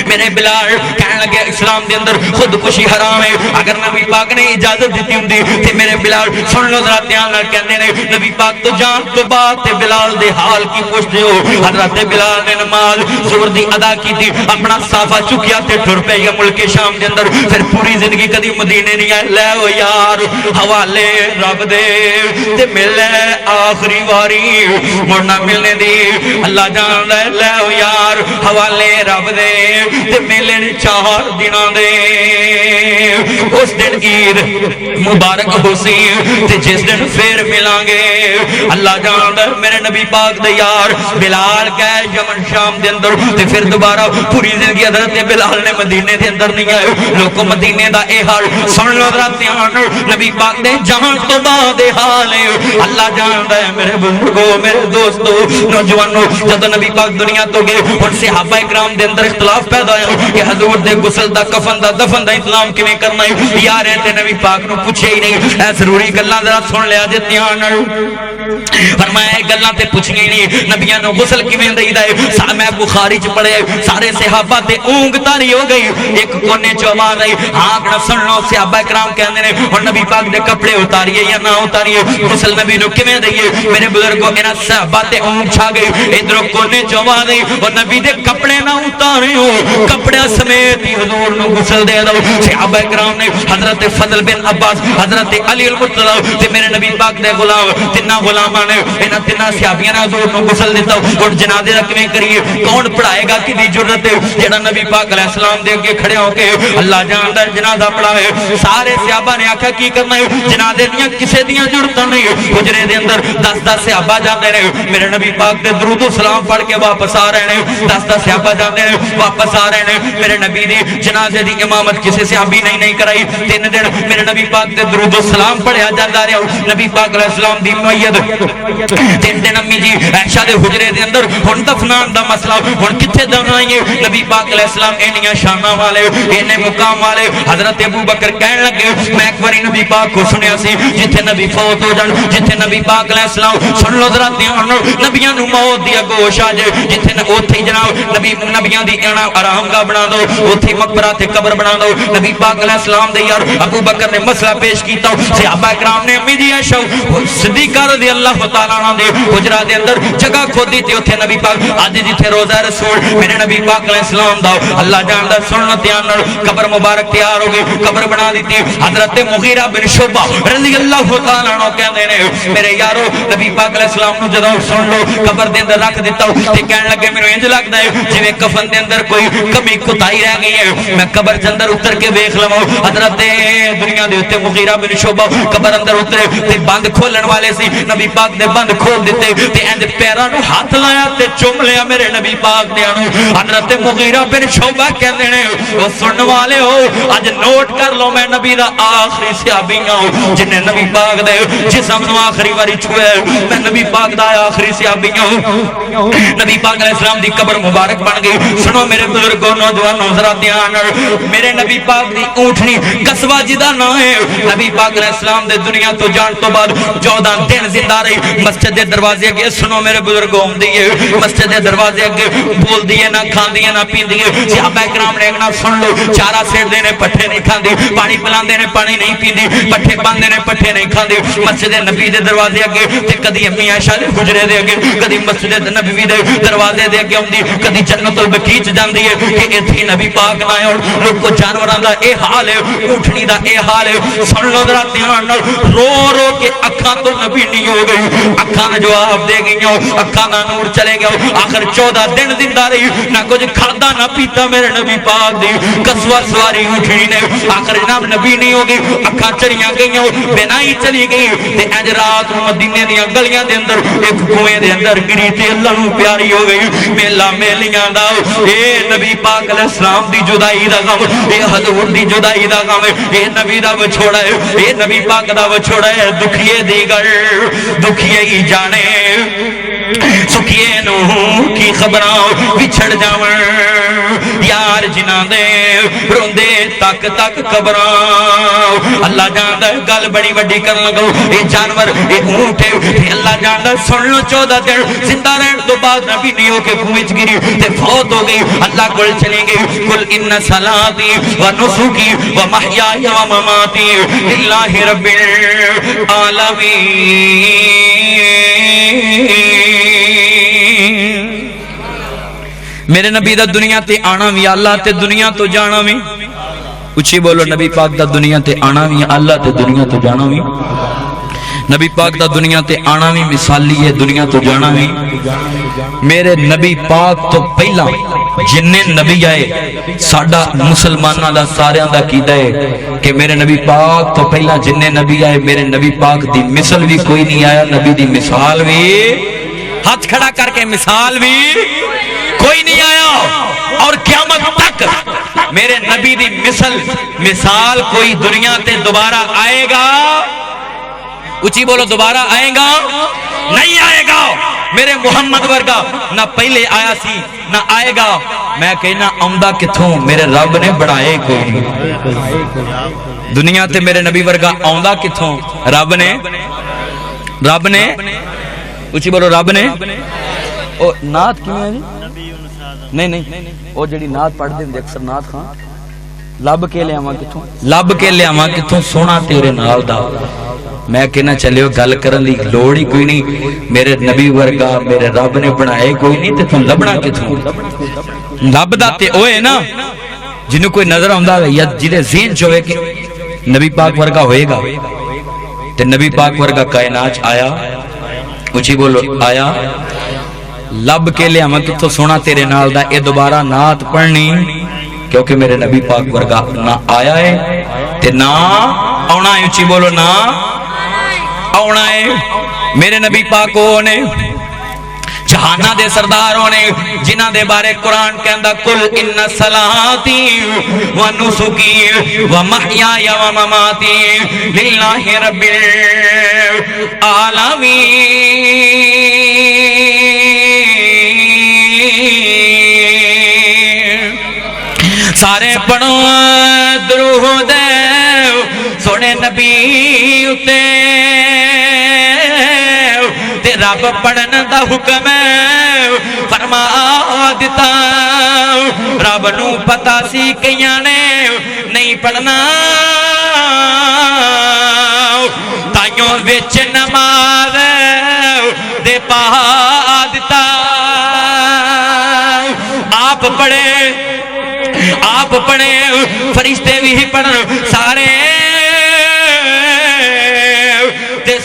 میرے بلال کہنے لگے اسلام دے اندر خودکشی حرام ہے، اگر نبی پاک نے اجازت دیتی ہوندی تے میرے بلال سن لو ذرا دھیان نال کہندے نے نبی پاک تو جان تو بعد تے بلال دے حال کی پوچھدے ہو۔ حضرت بلال نے نماز ظہر دی ادا کی تھی، اپنا صافہ چکیا تے ٹر پے یا ملک شام دے اندر، پھر پوری زندگی کدی مدینے نہیں آئے۔ لے او یار حوالے رب دے تے ملے آخری واری مڑنا ملنے دی اللہ جان دے، لے او یار حوالے رب دے تے میلے نے 4 دنوں دے۔ اس دن عید مبارک ہو سی تے جس دن پھر ملیں گے اللہ جان دے میرے نبی پاک دے یار بلال گئے یمن شام دے اندر تے پھر دوبارہ پوری زندگی حضرت بلال نے مدینے دے اندر نہیں آئے۔ لوگوں مدینے دا اے حال سن لو ذرا دھیان، نبی پاک دے جان تو بعد حال ہے اللہ جان دے میرے بزرگوں میرے دوستوں نوجوانوں۔ جب نبی پاک دنیا تو گئے ان صحابہ کرام دے اندر اختلاف پیدا ہے کہ حضور دے غسل دا کفن دا دفن دا اسلام کیویں کرنا ہے، یار تے نبی پاک نو پوچھے ہی نہیں۔ اے ضروری گلاں ذرا سن لیا جے دھیان نال، فرمایا اے گلاں تے پوچھیاں ہی نہیں نبیاں نو غسل کیویں دئیدا ہے۔ میں بخاری چ پڑھے سارے صحابہ تے اونگ تاری ہو گئی، ایک کونے چ آواز آئی ہاں نہ سن لو صحابہ کرام کہندے نے ہن نبی پاک دے کپڑے اتاریے یا نہ اتاریے، غسل نبی نو کیویں دئیے۔ میرے بزرگوں انہاں صحابہ تے اونگ چھا گئی، ادھر کونے چ آواز آئی اور نبی دے کپڑے نہ اتاریو، کپڑے سمیت ہی حضور نو غسل دے دو۔ صحابہ کرام نے حضرت فضل بن عباس، حضرت علی المرتضی تے میرے نبی پاک دے غلام تیناں غلاماں نے انہاں تیناں صحابیاں نے حضور نو غسل دتا۔ اور جنازے دا کیویں کریے، کون پڑھائے گا کدی جرت ہے جڑا نبی پاک علیہ السلام دے اگے کھڑے ہو کے اللہ جاندا جنازہ پڑھاوے۔ سارے صحابہ نے آکھیا کی کرنا ہے، جنازے دیاں کسے دیاں ضرورتاں نہیں، حجرے دے اندر 10 صحابہ جاندے نے میرے نبی پاک دے درود و سلام پڑھ کے واپس آ رہے ہیں، 10 صحابہ جاندے نے واپس آ رہے ہیں۔ میرے نبی دی جنازے دی امامت کسی صحابی نے نہیں کرائی، 3 دن میرے نبی پاک دے درود و سلام پڑھیا جاندا رہا۔ نبی پاک علیہ السلام دی میت 3 دن امی جی عائشہ دے حجرے دے اندر ہن دفنان دا مسئلہ ہن کتھے دفنائیے۔ نبی پاک علیہ السلام انیاں شاناں والے اینے مقام والے حضرت ابو بکر کہن لگے میں ایک باری نبی پاک کو سنیا سی جتھے نبی فوت ہو جان، جتھے نبی پاک علیہ السلام سن لو ذرا دھیان نبیاں نو موت دی گوش آ جائے، جتھے اوتھے جناب نبیاں دی آرام گاہ بنا دو، اوتھے مقبرہ تے قبر بنا دو۔ نبی پاک علیہ السلام دے یار ابو بکر نے مسئلہ پیش کیتا، صحابہ کرام نے امی دی عائشہ صدیقہ رضی اللہ تعالی عنہ دے حجرہ دے اندر جگہ کھودی تے اوتھے نبی پاک اج جتھے روزہ رسول میرے نبی پاک علیہ السلام دا اللہ جاندا سننا دھیان نال قبر مبارک تیار ہو گئی، قبر بنا دیتی۔ حضرت مغیرہ بن شعبہ رضی اللہ تعالی عنہ کہندے نے میرے یارو نبی پاک علیہ السلام نو جدوں سن لو قبر دے اندر رکھ دیتا تے کہن لگے مینوں انج لگدا ہے جویں کفن دے اندر کوئی کمی کوتاہی رہ گئی ہے، میں قبر دے اندر اتر کے ویکھ لواں۔ حضرت دنیا دے اوتے مغیرہ بن شعبہ قبر اندر اترے تے بند کھولن والے سی، نبی پاک نے بند کھول دیتے تے انج پیراں نو ہاتھ لایا تے چوم لیا میرے نبی پاک نے۔ حضرت مغیرہ بن شعبہ کہندے نے او سنن والے ہو اج نوٹ کر لو میں نبی دا آخری صحابی ہوں جن نے نبی پاک دے جسم نو آخری واری چھوئے، میں نبی پاک دا آخری صحابی ہوں۔ نبی پاک علیہ السلام دی قبر مبارک بن گئی۔ سنو میرے بزرگوں نوجوانوں ذرا دھیان، میرے نبی پاک دی اونٹنی قصبہ جدا نام ہے، نبی پاک علیہ السلام دے دنیا تو جان تو بعد 14 دن زندہ رہی۔ مسجد دے دروازے اگے سنو میرے بزرگوں دیئے مسجد دے دروازے اگے بول دیئے نہ کھان دیئے نہ پین دیئے، صحابہ کرام نے نہ سن لو چارہ سیڑ دینے پٹھے نہیں کھان دی، پانی پلان دینے پانی نہیں پین دی، پٹھے باندھ دینے پٹھے نہیں کھان دی۔ مسجد نبی دے دروازے اگے تے کدی امی عائشہ دے حجرے دے اگے کدی مسجد نبوی دے دروازے دے اگے ہوندی، کدی جنت البقیع چ جاندی ہے کہ ایتھے نبی پاک نہ آئے۔ لوگ کو جانوراں دا اے حال ہے، اونٹنی دا اے حال ہے۔ سن لو ذرا دھیان نال رو رو کے اکھاں تو نبی نہیں ہو گئی، اکھاں نے جواب دے گئیاں، اکھاں دا نور چلے گیا۔ آخر 14 دن زندہ رہی، نہ کچھ کھادا نہ پیتا میرے نبی پاک دی قصوہ سواری اونٹنی نے۔ آخر جناب نبی نہیں ہو گئی، اکھاں چڑیاں گئیاں، بینائی چلی گئی تے انج رات نو مدینے دیاں گلیاں دے اندر ایک کنویں دے اندر گری تے اللہ نو پیاری ہو گئی۔ میلا میلیاں دا اے نبی پاک علیہ السلام دی جدائی دا غم، اے حضور دی جدائی دا غم، اے نبی دا وچھوڑا ہے، اے نبی پاک دا وچھوڑا ہے، دکھیے دیگر دکھیے ہی جانے سکھیے نو کی خبراں بچھڑ جاون یار جنہاں دے روندے تک تک خبراں اللہ جاندا گل بڑی وڈی کرن لگو اے جانور اے اونٹ اے اللہ جاندا سن لو 14 دن زندہ رہن تو بعد نبی نہیں ہو کے کنویں وچ گری تے فوت ہو گئی اللہ کول چلی گئی قل ان صلاتی و نسکی و محیای و مماتی للہ رب العالمین میرے نبی دا دنیا تے آنا بھی اللہ تے دنیا تو جانا بھی اچھی بولو نبی پاک دا دنیا تے آنا بھی اللہ تے دنیا تو جانا بھی نبی پاک دا دنیا تے آنا بھی مثالی ہے دنیا تو جانا بھی میرے نبی پاک تو پہلا جننے نبی آئے ساڑھا مسلمانہ دا ساریاں دا کیتا ہے کہ میرے نبی پاک تو پہلا جننے نبی آئے میرے نبی پاک دی مثل بھی کوئی نہیں آیا نبی دی مثال بھی ہاتھ کھڑا کر کے مثال بھی کوئی نہیں آیا اور قیامت تک میرے نبی دی مثال کوئی دنیا تے دوبارہ آئے گا اچھی بولو دوبارہ آئے گا نہیں آئے گا میرے محمد ورگا نہ پہلے آیا سی نہ آئے گا میں کہنا آمدہ کتھوں میرے رب نے بڑھائے کوئی دنیا تے میرے نبی ورگا آمدہ کتھوں رب نے اچھی بولو رب نے او نات کیوں ہے جی نہیں او جڑی نات پڑھ دیں دے اکثر نات خان لب کے لے آواں کتھوں سونا تیرے نال دا میں کہنا چلے گل کرن لی لوڑ ہی کوئی نہیں میرے نبی ورگا میرے رب نے بنائے کوئی نہیں تے تم لبنا کتھوں لب دا تے اوے نا جنہوں کوئی نظر آمدہ ہے یا جنہیں ذہن چوئے کہ نبی پاک ورگا ہوئے گا تے نبی پاک ورگا کائنات آیا اچھی بولو آیا لب کے لے ہمیں تو سونا تیرے نال دا اے دوبارہ نات پڑھنی کیونکہ میرے نبی پاک ورگا نہ آیا ہے تے نہ آنا ہے اچھی بولو نہ آنا ہے میرے نبی پاک ہونے جہانہ دے سرداروں نے جنہ دے بارے قرآن کہندہ کل ان صلاتی و نسکی و محیای و مماتی للہ رب العالمین سارے پڑھو درود سونے نبی اتے رب پڑھن دا حکم فرما دیتا رب نو پتا سی کئیاں نے نہیں پڑھنا تائیوں وچ نماز دے پا دیتا آپ پڑھے فرشتے بھی پڑھن سارے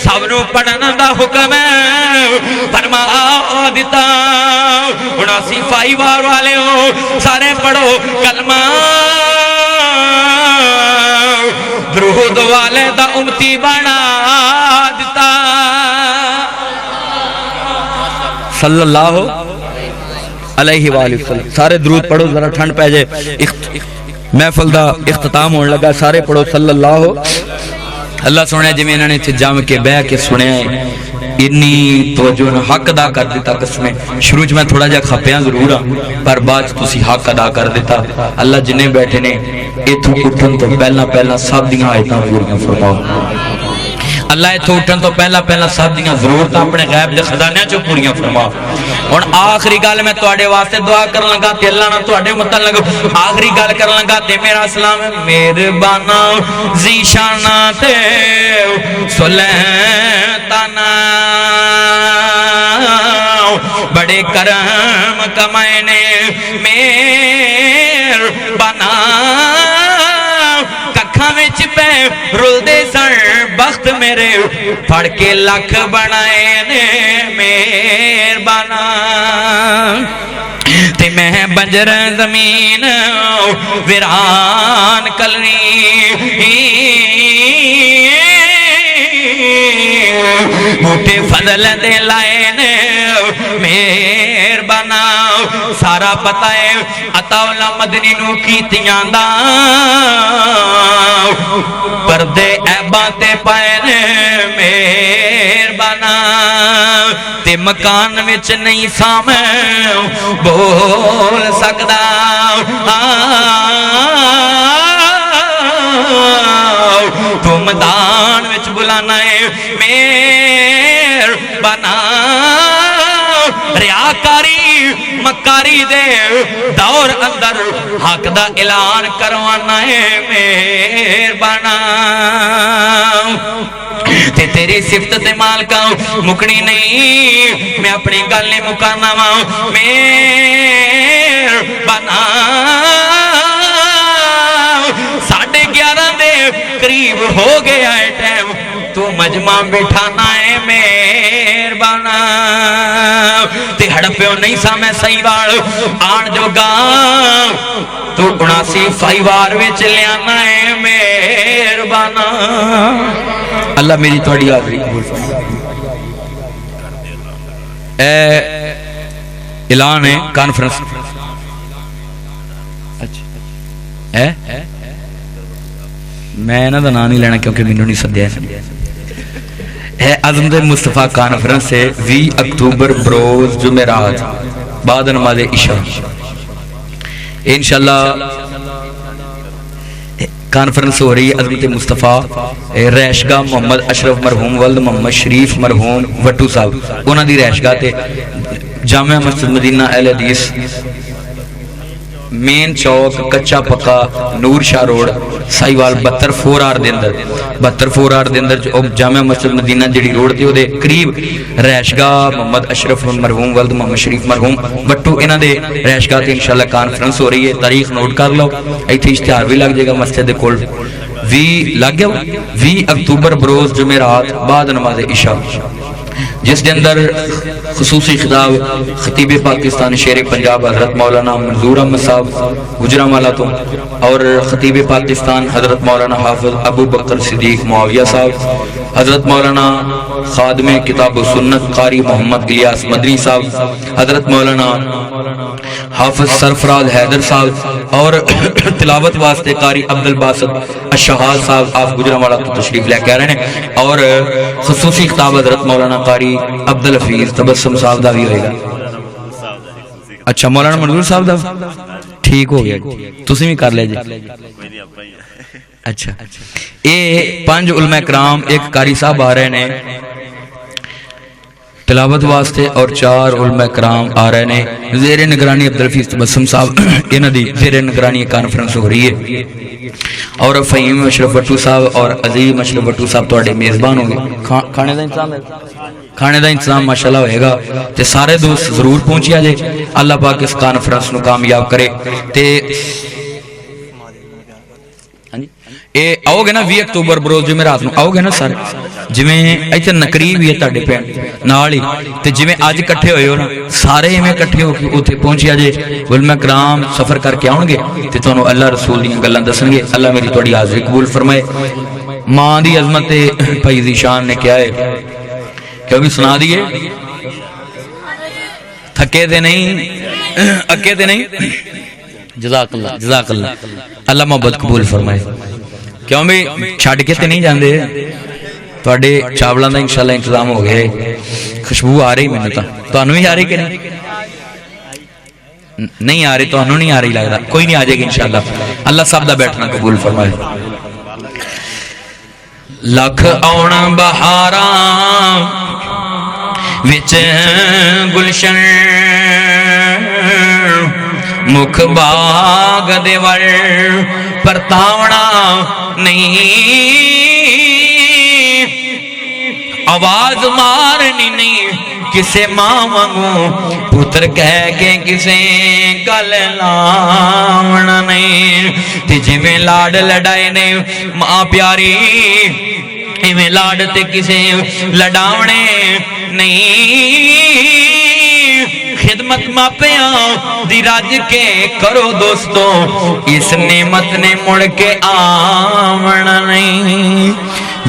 سب نو پڑھن دا حکم فرما دیتا 79 فائی بار والے ہو سارے پڑھو کلمہ درود والے دا امتی بنا دیتا صلی اللہ علیہ وآلہ وسلم سارے درود پڑھو ذرا ٹھنڈ پہ جائے محفل دا اختتام ہونے لگا سارے پڑھو صلی اللہ اللہ سنے جی میں انہوں نے جام کے بہ کے سنے انی توجہ حق ادا کر دیتا قسمیں شروع میں تھوڑا جا کھپیاں ضرور پر بعد تسی حق ادا کر دیتا اللہ جنہیں بیٹھے نے ایتھوں اٹھن تو پہلا سب دیاں آیتاں پوریاں فرماؤ اللہ ایتھوں اٹھن تو پہلا سب دیاں ضرورت اپنے غیب دے خزانے چو پوریاں فرماؤ اور آخری گال میں توڑے واسطے دعا کر لگا تے اللہ نہ توڑے مطلع لگا آخری گال کر لگا تے میرا اسلام میربانا زیشانا تے سلیتانا بڑے کرم کمائنے میربانا ککھاں میں چپے رول دے سر بخت میرے پھڑ کے لکھ بنائے نے میربانا تے میں بنجر زمین ویران کلنی بوٹے فضل دے لائے نے مہربانا سارا پتہ ہے عطا اللہ مدنی نو کیتیاں دا پردے عیباں تے پائے نے مہربانا تے مکان وچ نہیں سامے بول سکدا تو میدان وچ بلانا ہے مہربانا ریاکاری مکاری دے دور اندر حق دا اعلان کروانا ہے مہربانا تے تیری صفت تے مالکاں مکڑی نہیں میں اپنی گل نہیں مکانا وا مہربانا 11:30 دے قریب ہو گیا ہے ٹائم تو مجمع بٹھانا ہے مہربانا تے ہڑپیو نہیں سا میں صحیح وار آن جو گا تو 79 فائیوار وچ لیانا ہے مہربانا اللہ میری توڑی آدری قبول فرمائے اعلان ہے کانفرنس میں نہ نام نہیں لینا کیونکہ میں نہیں سدیا ہے عظمت مصطفیٰ کانفرنس ہے 20 اکتوبر بروز جمعرات بعد نماز عشاء انشاءاللہ کانفرنس ہو رہی ہے عظمت مصطفیٰ رہشگاہ محمد اشرف مرحوم ولد محمد شریف مرحوم وٹو صاحب انہاں دی رہشگاہ تے جامعہ مسجد مدینہ اہل حدیث مین چوک کچا پکا نور شاہ روڈ سائیوال 72 4 آر دے اندر 72 4 آر دے اندر جامعہ مسجد مدینہ جڑی روڈ تے او دے قریب رہشگاہ محمد اشرف مرحوم ولد محمد شریف مرحوم وٹو انہاں دے رہشگاہ تے انشاءاللہ کانفرنس ہو رہی ہے تاریخ نوٹ کر لو ایتھے اشتہار بھی لگ جائے گا مسجد دے کول 20 لگ گیا 20 اکتوبر بروز جمعرات بعد نماز عشاء جس کے اندر خصوصی خطاب خطیب پاکستان شیر پنجاب حضرت مولانا منظور احمد صاحب گجرانوالہ تو اور خطیب پاکستان حضرت مولانا حافظ ابو بکر صدیق معاویہ صاحب حضرت مولانا خادم کتاب و سنت قاری محمد الیاس مدنی صاحب حضرت مولانا حافظ سرفراز حیدر صاحب اور تلاوت واسطے قاری عبدالباسط الشہاد صاحب آپ گجرانوالہ تو تشریف لے کے آ رہے ہیں اور خصوصی خطاب حضرت مولانا قاری عبدالحفیظ تبسم صاحب دا بھی ہوئے گا اچھا مولانا منظور صاحب دا ٹھیک ہو گیا تسی بھی کر لے جی اچھا اے 5 علماء کرام ایک قاری صاحب آ رہے ہیں تلاوت واسطے اور 4 علماء کرام آ رہے ہیں زیر نگرانی عبدالحفیظ تبسم صاحب انہ دی زیر نگرانی کانفرنس ہو رہی ہے اور فہیم اشرف وٹو صاحب اور عظیم اشرف وٹو صاحب توڑے میزبان ہوں گے کھانے دا انتظام ہے کھانے دا انتظام ماشاءاللہ ہوئے گا تے سارے دوست ضرور پہنچیا جائے اللہ پاک اس کانفرنس نو کامیاب کرے تے اے آؤ گے نا 20 اکتوبر بروز جمعرات نو آؤ گے نا سارے جویں ایتھے نقریب ہی ہے تہاڈے پنڈ نال ہی تے جویں اج اکٹھے ہوئے ہو نا سارے ایویں اکٹھے ہو کے اوتھے پہنچیا جے علماء کرام سفر کر کے آؤں گے تے تانوں اللہ رسول دی گلاں دسن گے اللہ میری تہاڈی حاضری قبول فرمائے ماں دی عظمت تے بھائی ذیشان نے کیا ہے کیوں بھی سنا دیے تھکے دے نہیں اکے دے نہیں جزاک اللہ اللہ محبت قبول فرمائے کیوں بھی چھڑ کے تے نہیں جاندے تواڈے چاولاں دا انشاءاللہ انتظام ہو گئے خوشبو آ رہی مینوں تانوں بھی آ رہی کہ نہیں آ رہی تانوں نہیں آ رہی لگدا کوئی نہیں آ جائے گی انشاءاللہ اللہ سب دا بیٹھنا قبول فرمائے لکھ آن بہاراں وچ گلشن مکھ باغ دے ول پرتاونا نہیں آواز مارنی نہیں کسے ماں وانگوں پتر کہہ کے کسے گل لاونا نہیں تے جویں لاڈ لڑائے نے ماں پیاری ایویں لاڈ تے کسے لڑاونے نہیں خدمت ماپیاں دی راج کے کرو دوستو اس نعمت نے مڑ کے آونا نہیں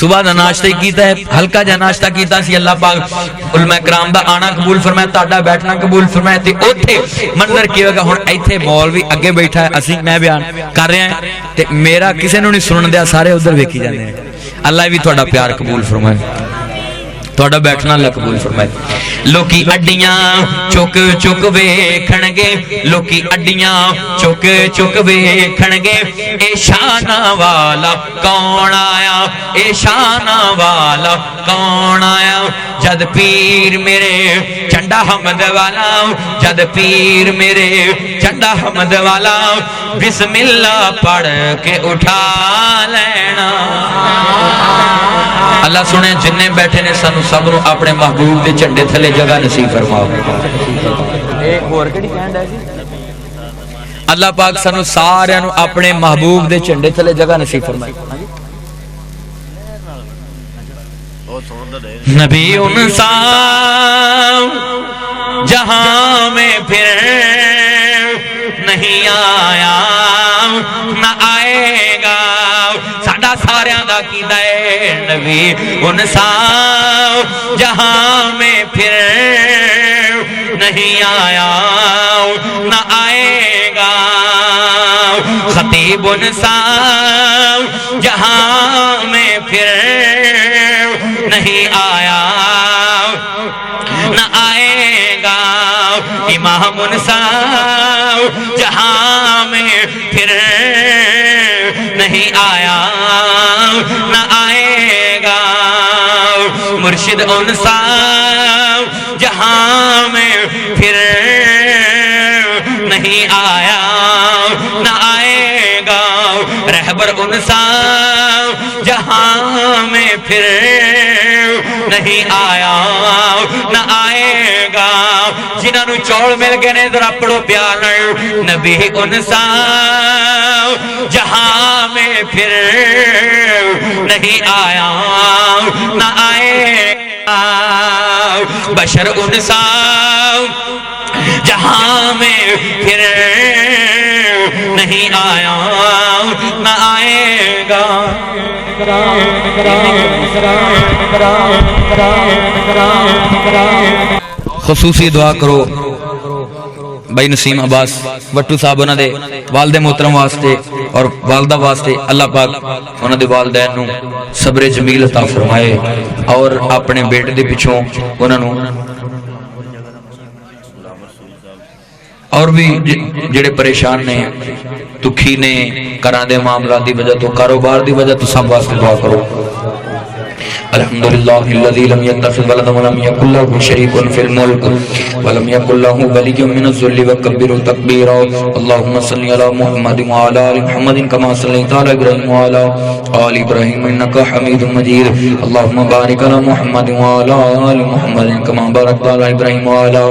صبح دا ناشتہ ہی کیتا ہے، ہلکا جا ناشتہ کیتا سی، اللہ پاک علماء کرام دا آنا قبول فرمائے، تہاڈا بیٹھنا قبول فرمائے، تے اوتھے منظر کی ہوگا ہن ایتھے مولوی اگے بیٹھا ہے، اسی میں بیان کر رہے ہیں تے میرا کسے نوں نہیں سنن دیا، سارے ادھر ویکھی جاندے ہیں۔ اللہ بھی تہاڈا پیار قبول فرمائے، تہاڈا بیٹھنا اللہ قبول فرمائے۔ لوکی اڈیاں چک چک ویکھن گے، لوکی اڈیاں چک چک ویکھن گے، اے شانہ والا کون آیا، اے شانہ والا کون آیا، جد پیر میرے چنڈا حمد والا، جد پیر میرے چنڈا حمد والا، بسم اللہ پڑھ کے اٹھا لینا۔ اللہ سنے جننے بیٹھے نے سانو سب نو اپنے محبوب دے جھنڈے تھلے جگہ نصیب فرماؤ۔ اللہ پاک سانو سارے نو اپنے محبوب دے جھنڈے تھلے جگہ نصیب فرمائے۔ نبی انسان جہاں میں پھر نہیں آیا نہ آئے گا، ساڈا ساریاں دا کیدا ہے نبی انسان جہاں میں پھر نہیں آیا نہ آئے گا، خطیب انسان جہاں میں پھر نہیں آیا نہ آئے گا، امام انسان جہاں میں پھر نہیں آیا نہ آئے گا، مرشد انسان جہاں میں پھر نہیں آیا نہ آئے گا، رہبر انسان جہاں میں پھر نہیں آیا نہ آئے گا، جنہاں نو چول مل گئے نے ذرا پڑھو پیار نبی انسان جہاں میں پھر نہیں آیا نہ آئے گا، بشر انسان جہاں میں پھر نہیں آیا نہ آئے گا۔ خصوصی دعا کرو بھائی نسیم عباس وٹو صاحب انہاں دے والد محترم واسطے اور والدہ واسطے، اللہ پاک انہاں دے والدین نو صبر جمیل عطا فرمائے اور اپنے بیٹے دے پچھوں انہاں نو اور بھی جڑے پریشان نے دکھی نے گھراں دے معاملات دی وجہ تو کاروبار دی وجہ تو سب واسطے دعا کرو۔ الحمدللہ الذی لم یتخذ ولدا ولم یکن لہ شریک فی الملک ولم یکن لہ ولی من الذل وکبرہ تکبیرا، اللہم صلی علی محمد وعلی آل محمد کما صلیت علی ابراہیم وعلی آل ابراہیم انک حمید مجید، اللہم بارک علی محمد وعلی آل محمد کما بارکت علی ابراہیم وعلی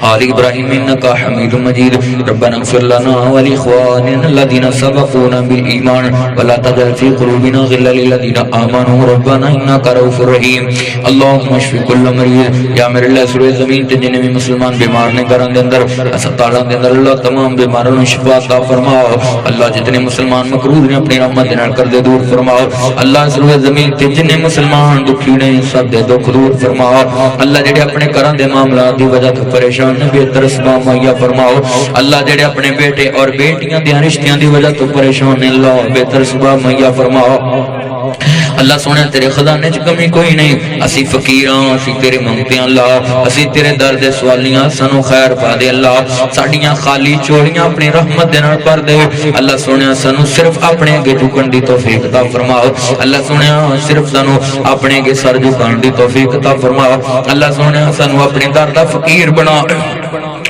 آل ابراہیم انکا حمید مجید، ربنا اغفر لنا ولاخواننا الذین سبقونا بالایمان ولا تجعل فی قلوبنا غلا للذین آمنوا ربنا انکا رؤوف رحیم، اللہم اشفی کل مریض، یا میرے اللہ سورہ زمین تے جنہیں بھی مسلمان بیمار نے گھراں دے اندر اسپتالاں دے اندر اللہ تمام بیماروں نوں شفا عطا فرماؤ، اللہ جتنے مسلمان مکروہ نے اپنی رحمت نال کر دے دور فرماؤ، اللہ سورہ زمین تے جنہیں مسلمان دکھی نے سب دے دکھ دور فرماؤ، اللہ جڑے اپنے گھراں دے معاملات دی وجہ تو پریشان بہتر اسباب مہیا فرماؤ، اللہ جڑے اپنے بیٹے اور بیٹیاں دیاں رشتیاں دی وجہ تو پریشان نے اللہ بہتر اسباب مہیا فرماؤ، اللہ سونے تیرے خزانے چ کمی کوئی نہیں، اسی فقیراں اسی تیرے منگتے اللہ، اسی تیرے درد سوالیاں سانو خیر پا دے اللہ، ساڈیاں خالی چوڑیاں اپنی رحمت دے نال بھر دے، اللہ سونے سانو صرف اپنے اگے جھکن دی توفیق عطا فرماؤ، اللہ سونے صرف سانو اپنے اگے سر جھکان دی توفیق عطا فرماؤ، اللہ سونے سانو اپنے در دا فقیر بنا،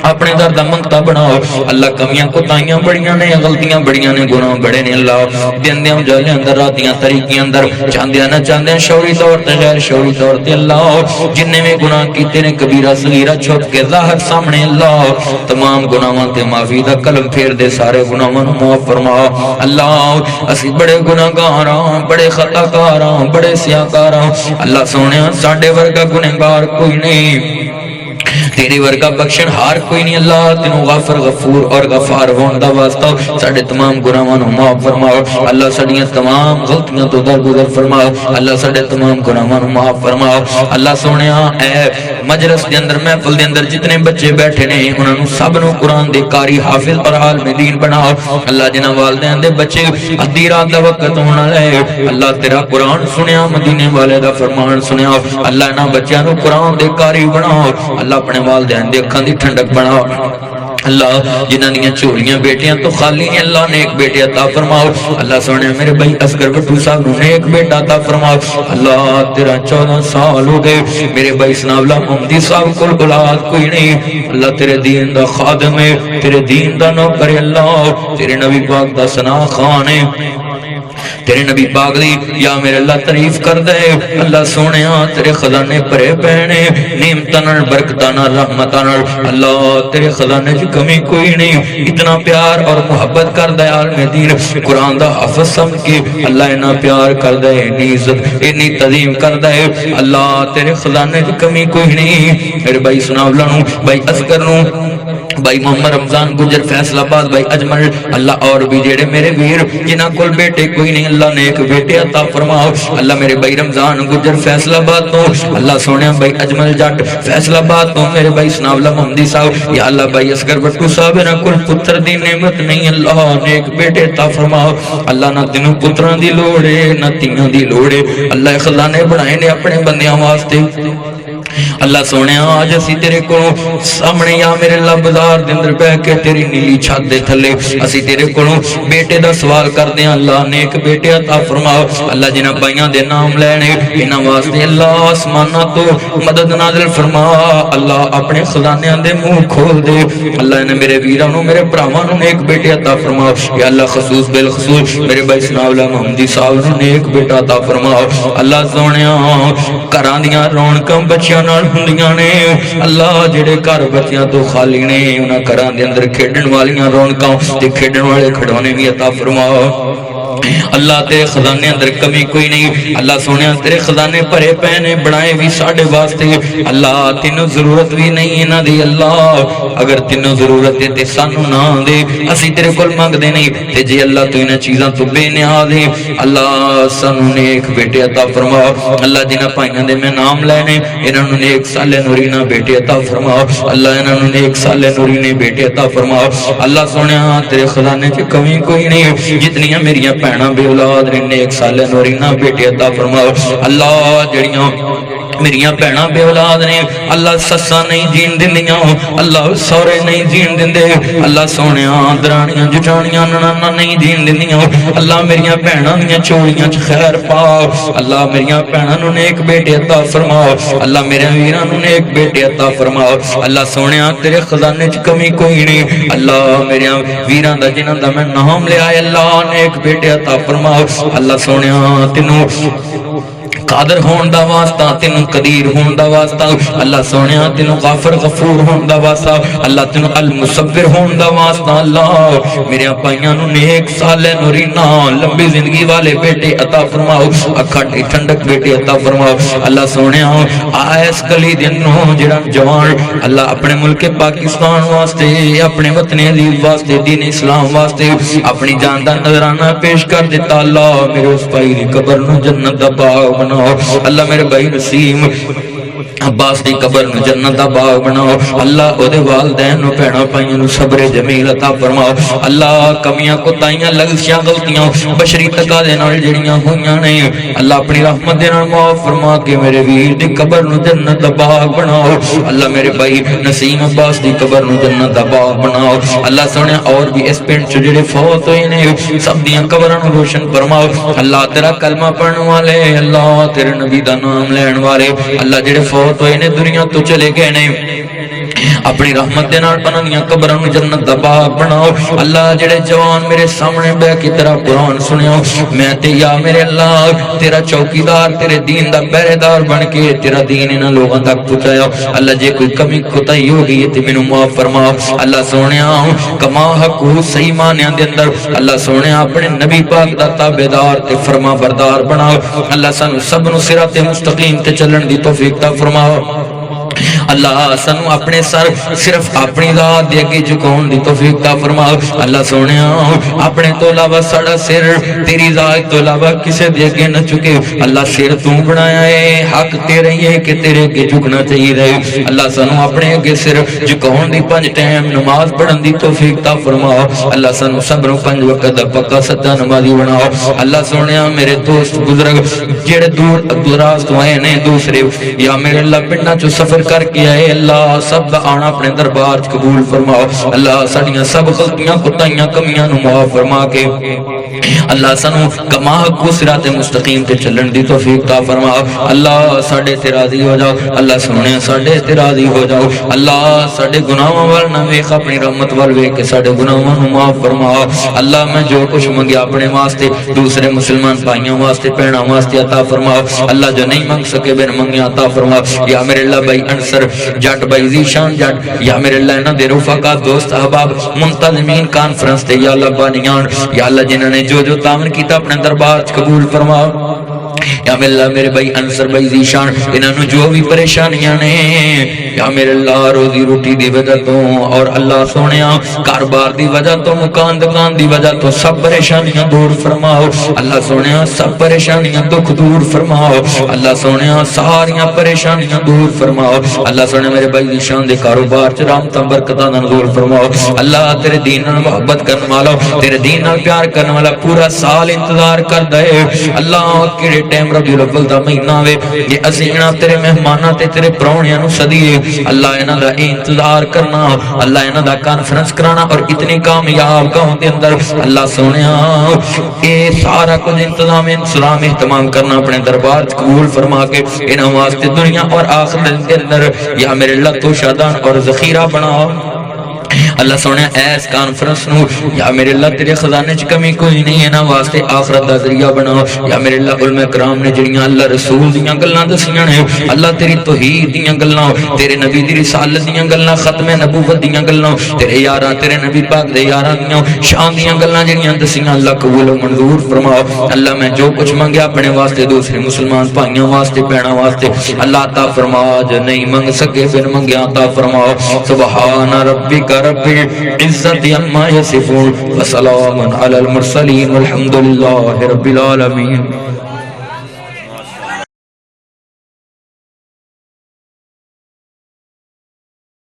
اپنے در دا منگتا بناؤ، اللہ کمیاں کوتاہیاں بڑیاں نے غلطیاں بڑیاں نے گناہ بڑے نے اللہ، دیندیاں جالے اندر راتیاں طریقیاں اندر چاندیاں نہ چاندیاں شعوری طور تے غیر شعوری طور تے اللہ، جننے میں گناہ کیتے نے کبیرہ صغیرہ چھپ کے ظاہر سامنے اللہ، تمام گناہاں تے معافی دا قلم پھیر دے، سارے گناہاں نوں معاف فرما اللہ، اسی بڑے گناہگاراں بڑے خطاکاراں بڑے سیاکاراں، اللہ سونے ساڈے ورگا گنہگار کوئی نہیں، تیرے ورگا بخشن ہار کوئی نہیں اللہ تینوں غافر غفور اور غفار ہون دا واسطہ ساڈے تمام گناہاں نوں معاف فرماؤ اللہ ساڈیاں تمام غلطیاں تو درگزر فرماؤ اللہ ساڈے تمام گناہاں نوں معاف فرماؤ اللہ سونیا اے مجلس دے اندر محفل دے اندر جتنے بچے بیٹھے نے انہاں نوں سب نوں قرآن دے قاری حافظ اور عالم دین بناؤ اللہ جنہاں والدین دے بچے ادھی رات دا وقت ہونا لے اللہ تیرا قرآن سنیا مدینے والے دا فرمان سنیا اللہ انہاں بچیاں نوں قرآن دے قاری بناؤ اللہ اپنے والدین دے اکھاں دی ٹھنڈک بناؤ اللہ جنہاں دیاں چولیاں بیٹیاں تو خالی ہیں اللہ نیک بیٹے عطا فرماؤ اللہ سونے میرے بھائی اصغر بٹو صاحب نوں نیک بیٹا عطا فرماؤ اللہ تیرا 14 سال ہو گئے میرے بھائی سناولا محمدی صاحب کول اولاد کوئی نہیں اللہ تیرے دین دا خادم ہے تیرے دین دا نوکر ہے اللہ تیرے نبی پاک دا ثنا خان ہے تیرے نبی پاک دی یا میرے اللہ تعریف کر دے اللہ سونیا تیرے خزانے پرے پہنے نعمتاں برکتاں رحمتاں اللہ تیرے خزانے چ کمی کوئی نہیں اتنا پیار اور محبت کر دے عالم دین قرآن دا حافظ سمجھ کے اللہ اتنا پیار کر دے اتنی عزت اتنی تعظیم کر دے اللہ تیرے خزانے چ کمی کوئی نہیں میرے بھائی سناولا نوں بھائی اصغر نوں بھائی محمد رمضان گجر فیصل آباد بھائی اجمل اللہ اور بھی جڑے میرے ویر جنہاں کول بیٹے کوئی نہیں اللہ نے ایک بیٹے عطا فرماؤ اللہ میرے بھائی رمضان گجر فیصل آباد تو اللہ سونے بھائی اجمل جٹ فیصل آباد تو میرے بھائی سناولا محمدی صاحب یا اللہ بھائی اصغر بٹو صاحب نہ کول پتر دی نعمت نہیں اللہ نے ایک بیٹے عطا فرماؤ اللہ نہ تینوں پتراں دی لوڑ ہے نہ تیاں دی لوڑ ہے اللہ خزانے بنائے نے اپنے بندیاں واسطے اللہ سونے آج اسی تیرے کو سامنے یا میرے اللہ بازار دے اندر بیٹھ کے تیری نیلی چھت دے تھلے اسی تیرے کو بیٹے دا سوال کر دیں اللہ نیک بیٹے عطا فرماؤ اللہ جنہاں بھائیاں دے نام لینے انہاں واسطے اللہ آسمانہ تو مدد نازل فرما اللہ اپنے خزانیاں دے منہ کھول دے اللہ انہیں میرے ویرانوں میرے براہمانوں نیک بیٹے عطا فرماؤ یا اللہ خصوص بالخصوص میرے بھائی سناولا محمدی صاحب نیک بیٹا عطا فرماؤ اللہ سونے گھراں دیاں رونقاں بچیاں نال ہوندیاں نے اللہ جڑے گھر بچیاں تو خالی نے انہاں گھراں دے اندر کھیڈن والیاں رونقاں تے کھیڈن والے کھڈونے بھی عطا فرماؤ اللہ تیرے خزانے اندر کمی کوئی نہیں اللہ سونیا تیرے خزانے بھرے پے نے بنائے بھی ساڈے واسطے اللہ تینوں ضرورت بھی نہیں انہاں دی اللہ اگر تینوں ضرورت ہے تے سانوں نہ دے اسی تیرے کول منگدے نہیں تے جے اللہ تو انہاں چیزاں تو بے نیاز ہے اللہ سانوں نیک بیٹے عطا فرماؤ اللہ جنہاں پائیاں دے میں نام لینے انہاں نوں نیک صالح نورینہ بیٹے عطا فرماؤ اللہ انہاں نوں نیک صالح نورینہ بیٹے عطا فرماؤ اللہ سونیا تیرے خزانے چ کمی کوئی نہیں جتنیاں میریاں بھੈਣਾਂ بے اولاد نے نیک صالح نورینہ بیٹے عطا فرماؤ اللہ جڑیاں میریاں بھੈਣਾں بے اولاد نے اللہ سساں نہیں جین دیندیاں اللہ سورے نہیں جین دیندے اللہ سونیاں درانیاں جٹانیاں نناناں نہیں جین دیندیاں اللہ میریاں بھੈਣاں دیاں چولیاں چ خیر پاؤ اللہ میریاں بھੈਣاں نوں نیک بیٹے عطا فرماؤ اللہ میرے ویراں نوں نیک بیٹے عطا فرماؤ اللہ سونیاں تیرے خزانے چ کمی کوئی نہیں اللہ میرے ویراں دا جنہاں دا میں نام لیا اللہ نیک بیٹے عطا فرماؤ اللہ سونیاں تینوں قادر ہون دا واسطہ تینوں قدیر ہون دا واسطہ اللہ سونیا تینوں غافر غفور ہون دا واسطہ اللہ تینوں المصور ہون دا واسطہ اللہ میرے پائیاں نوں نیک صالح نورینہ لمبی زندگی والے بیٹے عطا فرماؤ اکھڑی ٹھنڈک بیٹے عطا فرماؤ اللہ سونیا آئس کلی دنوں جڑا جوان اللہ اپنے ملک پاکستان واسطے اپنے وطن عزیز واسطے دین اسلام واسطے اپنی جان دا نذرانہ پیش کر دیتا اللہ میرے اس بھائی دی قبر نوں جنت دا باغ بنا اللہ میرے بھائی نسیم عباس دی قبر نو جنت دا باغ بناؤ اللہ او دے والدین نو بھੈਣਾਂ پائیاں نو صبر جمیل عطا فرماؤ اللہ کمیاں کوتاہیاں لغزشاں غلطیاں بشری تقاضے نال جڑیاں ہویاں نے اللہ اپنی رحمت دے نال معاف فرما کے میرے ویر دی قبر نو جنت دا باغ بناؤ اللہ میرے بھائی نسیم عباس دی قبر نو جنت دا باغ بناؤ اللہ سونے اور بھی اس پنڈ چ جڑے فوت ہوئے نے سب دیاں قبراں نو روشن فرماؤ اللہ تیرا کلمہ پڑھن والے اللہ تیرے نبی دا نام لین والے اللہ جڑے فوت ہوئے نے دنیا تو چلے گئے نے اپنی رحمت دے نال بنانیاں قبراں نوں جنت دا باغ بناؤ اللہ جڑے جوان میرے سامنے بیٹھ کے تیرا قرآن سنیا میں تے یا میرے اللہ تیرا چوکیدار تیرے دین دا پہرے دار بن کے تیرا دین انہاں لوگاں تک پہنچایا اللہ جے کوئی کمی کوتاہی ہو گئی تے مینوں معاف فرما اللہ سونیا کما حق صحیح معنیاں دے اندر اللہ سونیا اپنے نبی پاک دا تابعدار تے فرما بردار بناؤ اللہ سانوں سب نوں صراط مستقیم تے چلن دی توفیق عطا فرماؤ اللہ سانو اپنے سر صرف اپنی ذات دے اگے جھکاؤن دی توفیق عطا فرما اللہ سونیا اپنے تو علاوہ ساڈا سر تیری ذات تو علاوہ کسے دے اگے نہ جھکے اللہ سر تو بنایا ہے حق تیرے ہی ہے کہ تیرے اگے جھکنا چاہیے اللہ سانو اپنے اگے سر جھکاؤن دی 5 ٹائم نماز پڑھن دی توفیق عطا فرما اللہ سانو صبر 5 وقت دا پکا سچا نمازی بناؤ اللہ سونیا میرے دوست بزرگ جڑے دور دراز تو آئے نے دوسرے یا میرے اللہ پنڈا چو سفر کر کے آئے اللہ سب دا آنا اپنے دربار قبول فرماؤ اللہ ساڑیاں سب غلطیاں کتائیاں کمیاں نو معاف فرما کے اللہ سانو کما کو صراط مستقیم تے چلن دی توفیق عطا فرماؤ اللہ ساڈے تے راضی ہو جاؤ اللہ سونے ساڈے تے راضی ہو جاؤ اللہ ساڈے گناہاں ول نہ ویکھ اپنی رحمت ول ویکھ کے ساڈے گناہاں نو معاف فرماؤ اللہ میں جو کچھ منگیا اپنے واسطے دوسرے مسلمان بھائیوں واسطے بہناں واسطے عطا فرماؤ اللہ جو نہیں منگ سکے بن منگیا عطا فرماؤ یا میرے اللہ بھائی انصر جٹ بھائی ذیشان جٹ یا میرے اللہ انہاں دے رفقا دوست احباب منتظمین کانفرنس تے یا اللہ بانیان یا اللہ جنہاں نے جو تعاون کیتا اپنے دربار قبول فرماؤ یا میرے اللہ میرے بھائی انصر بھائی ذیشان انہوں جو بھی پریشانیاں نے یا میرے اللہ روزی روٹی دی وجہ تو اور اللہ سونیا کاروبار دی وجہ تو مکان دکان دی وجہ تو سب پریشانیاں دور فرماؤ اللہ سونیا سب پریشانیاں دکھ دور فرماؤ اللہ سونیا ساریاں پریشانیاں دور فرماؤ اللہ سونیا میرے بھائی ذیشان دے کاروبار چ رحمتاں برکتاں نزول فرماؤ اللہ تیرے دین نال محبت کرن والا تیرے دین نال پیار کرن والا پورا سال انتظار کردا ہے اللہ کیڑے ٹائم ربیع الاول دا مہینہ وے جے اسی انہاں تیرے مہماناں تے تیرے پراونیاں نو سدیے اللہ انہاں دا انتظار کرنا اللہ انہاں دا کانفرنس کرانا اور اتنی کامیاب گاؤں دے اندر اللہ سونیا اے سارا کچھ انتظام سلام اہتمام کرنا اپنے دربار قبول فرما کے انہاں واسطے دنیا اور آخرت دے اندر یا میرے اللہ تو شادان اور ذخیرہ بناؤ اللہ سونے ایس کانفرنس نو یا میرے اللہ تیرے خزانے چ کمی کوئی نہیں ہے نا واسطے آخرت دا ذریعہ بناؤ یا میرے اللہ علماء کرام نے جڑیاں اللہ رسول دیاں گلاں دسیاں نے اللہ تیری توحید دیاں گلاں تیرے نبی دی رسالت دیاں گلاں ختم نبوت دیاں گلاں تیرے یاراں تیرے نبی پاک دے یاراں دیاں شان دیاں گلاں جڑیاں دسیاں اللہ قبول و منظور فرماؤ اللہ میں جو کچھ منگیا اپنے واسطے دوسرے مسلمان بھائیاں واسطے بہناں واسطے اللہ عطا فرما جو نہیں منگ سکے پھر منگیا عطا فرماؤ سبحان ربک رب العزت عما یصفون وسلام علی المرسلین والحمد للہ رب العالمین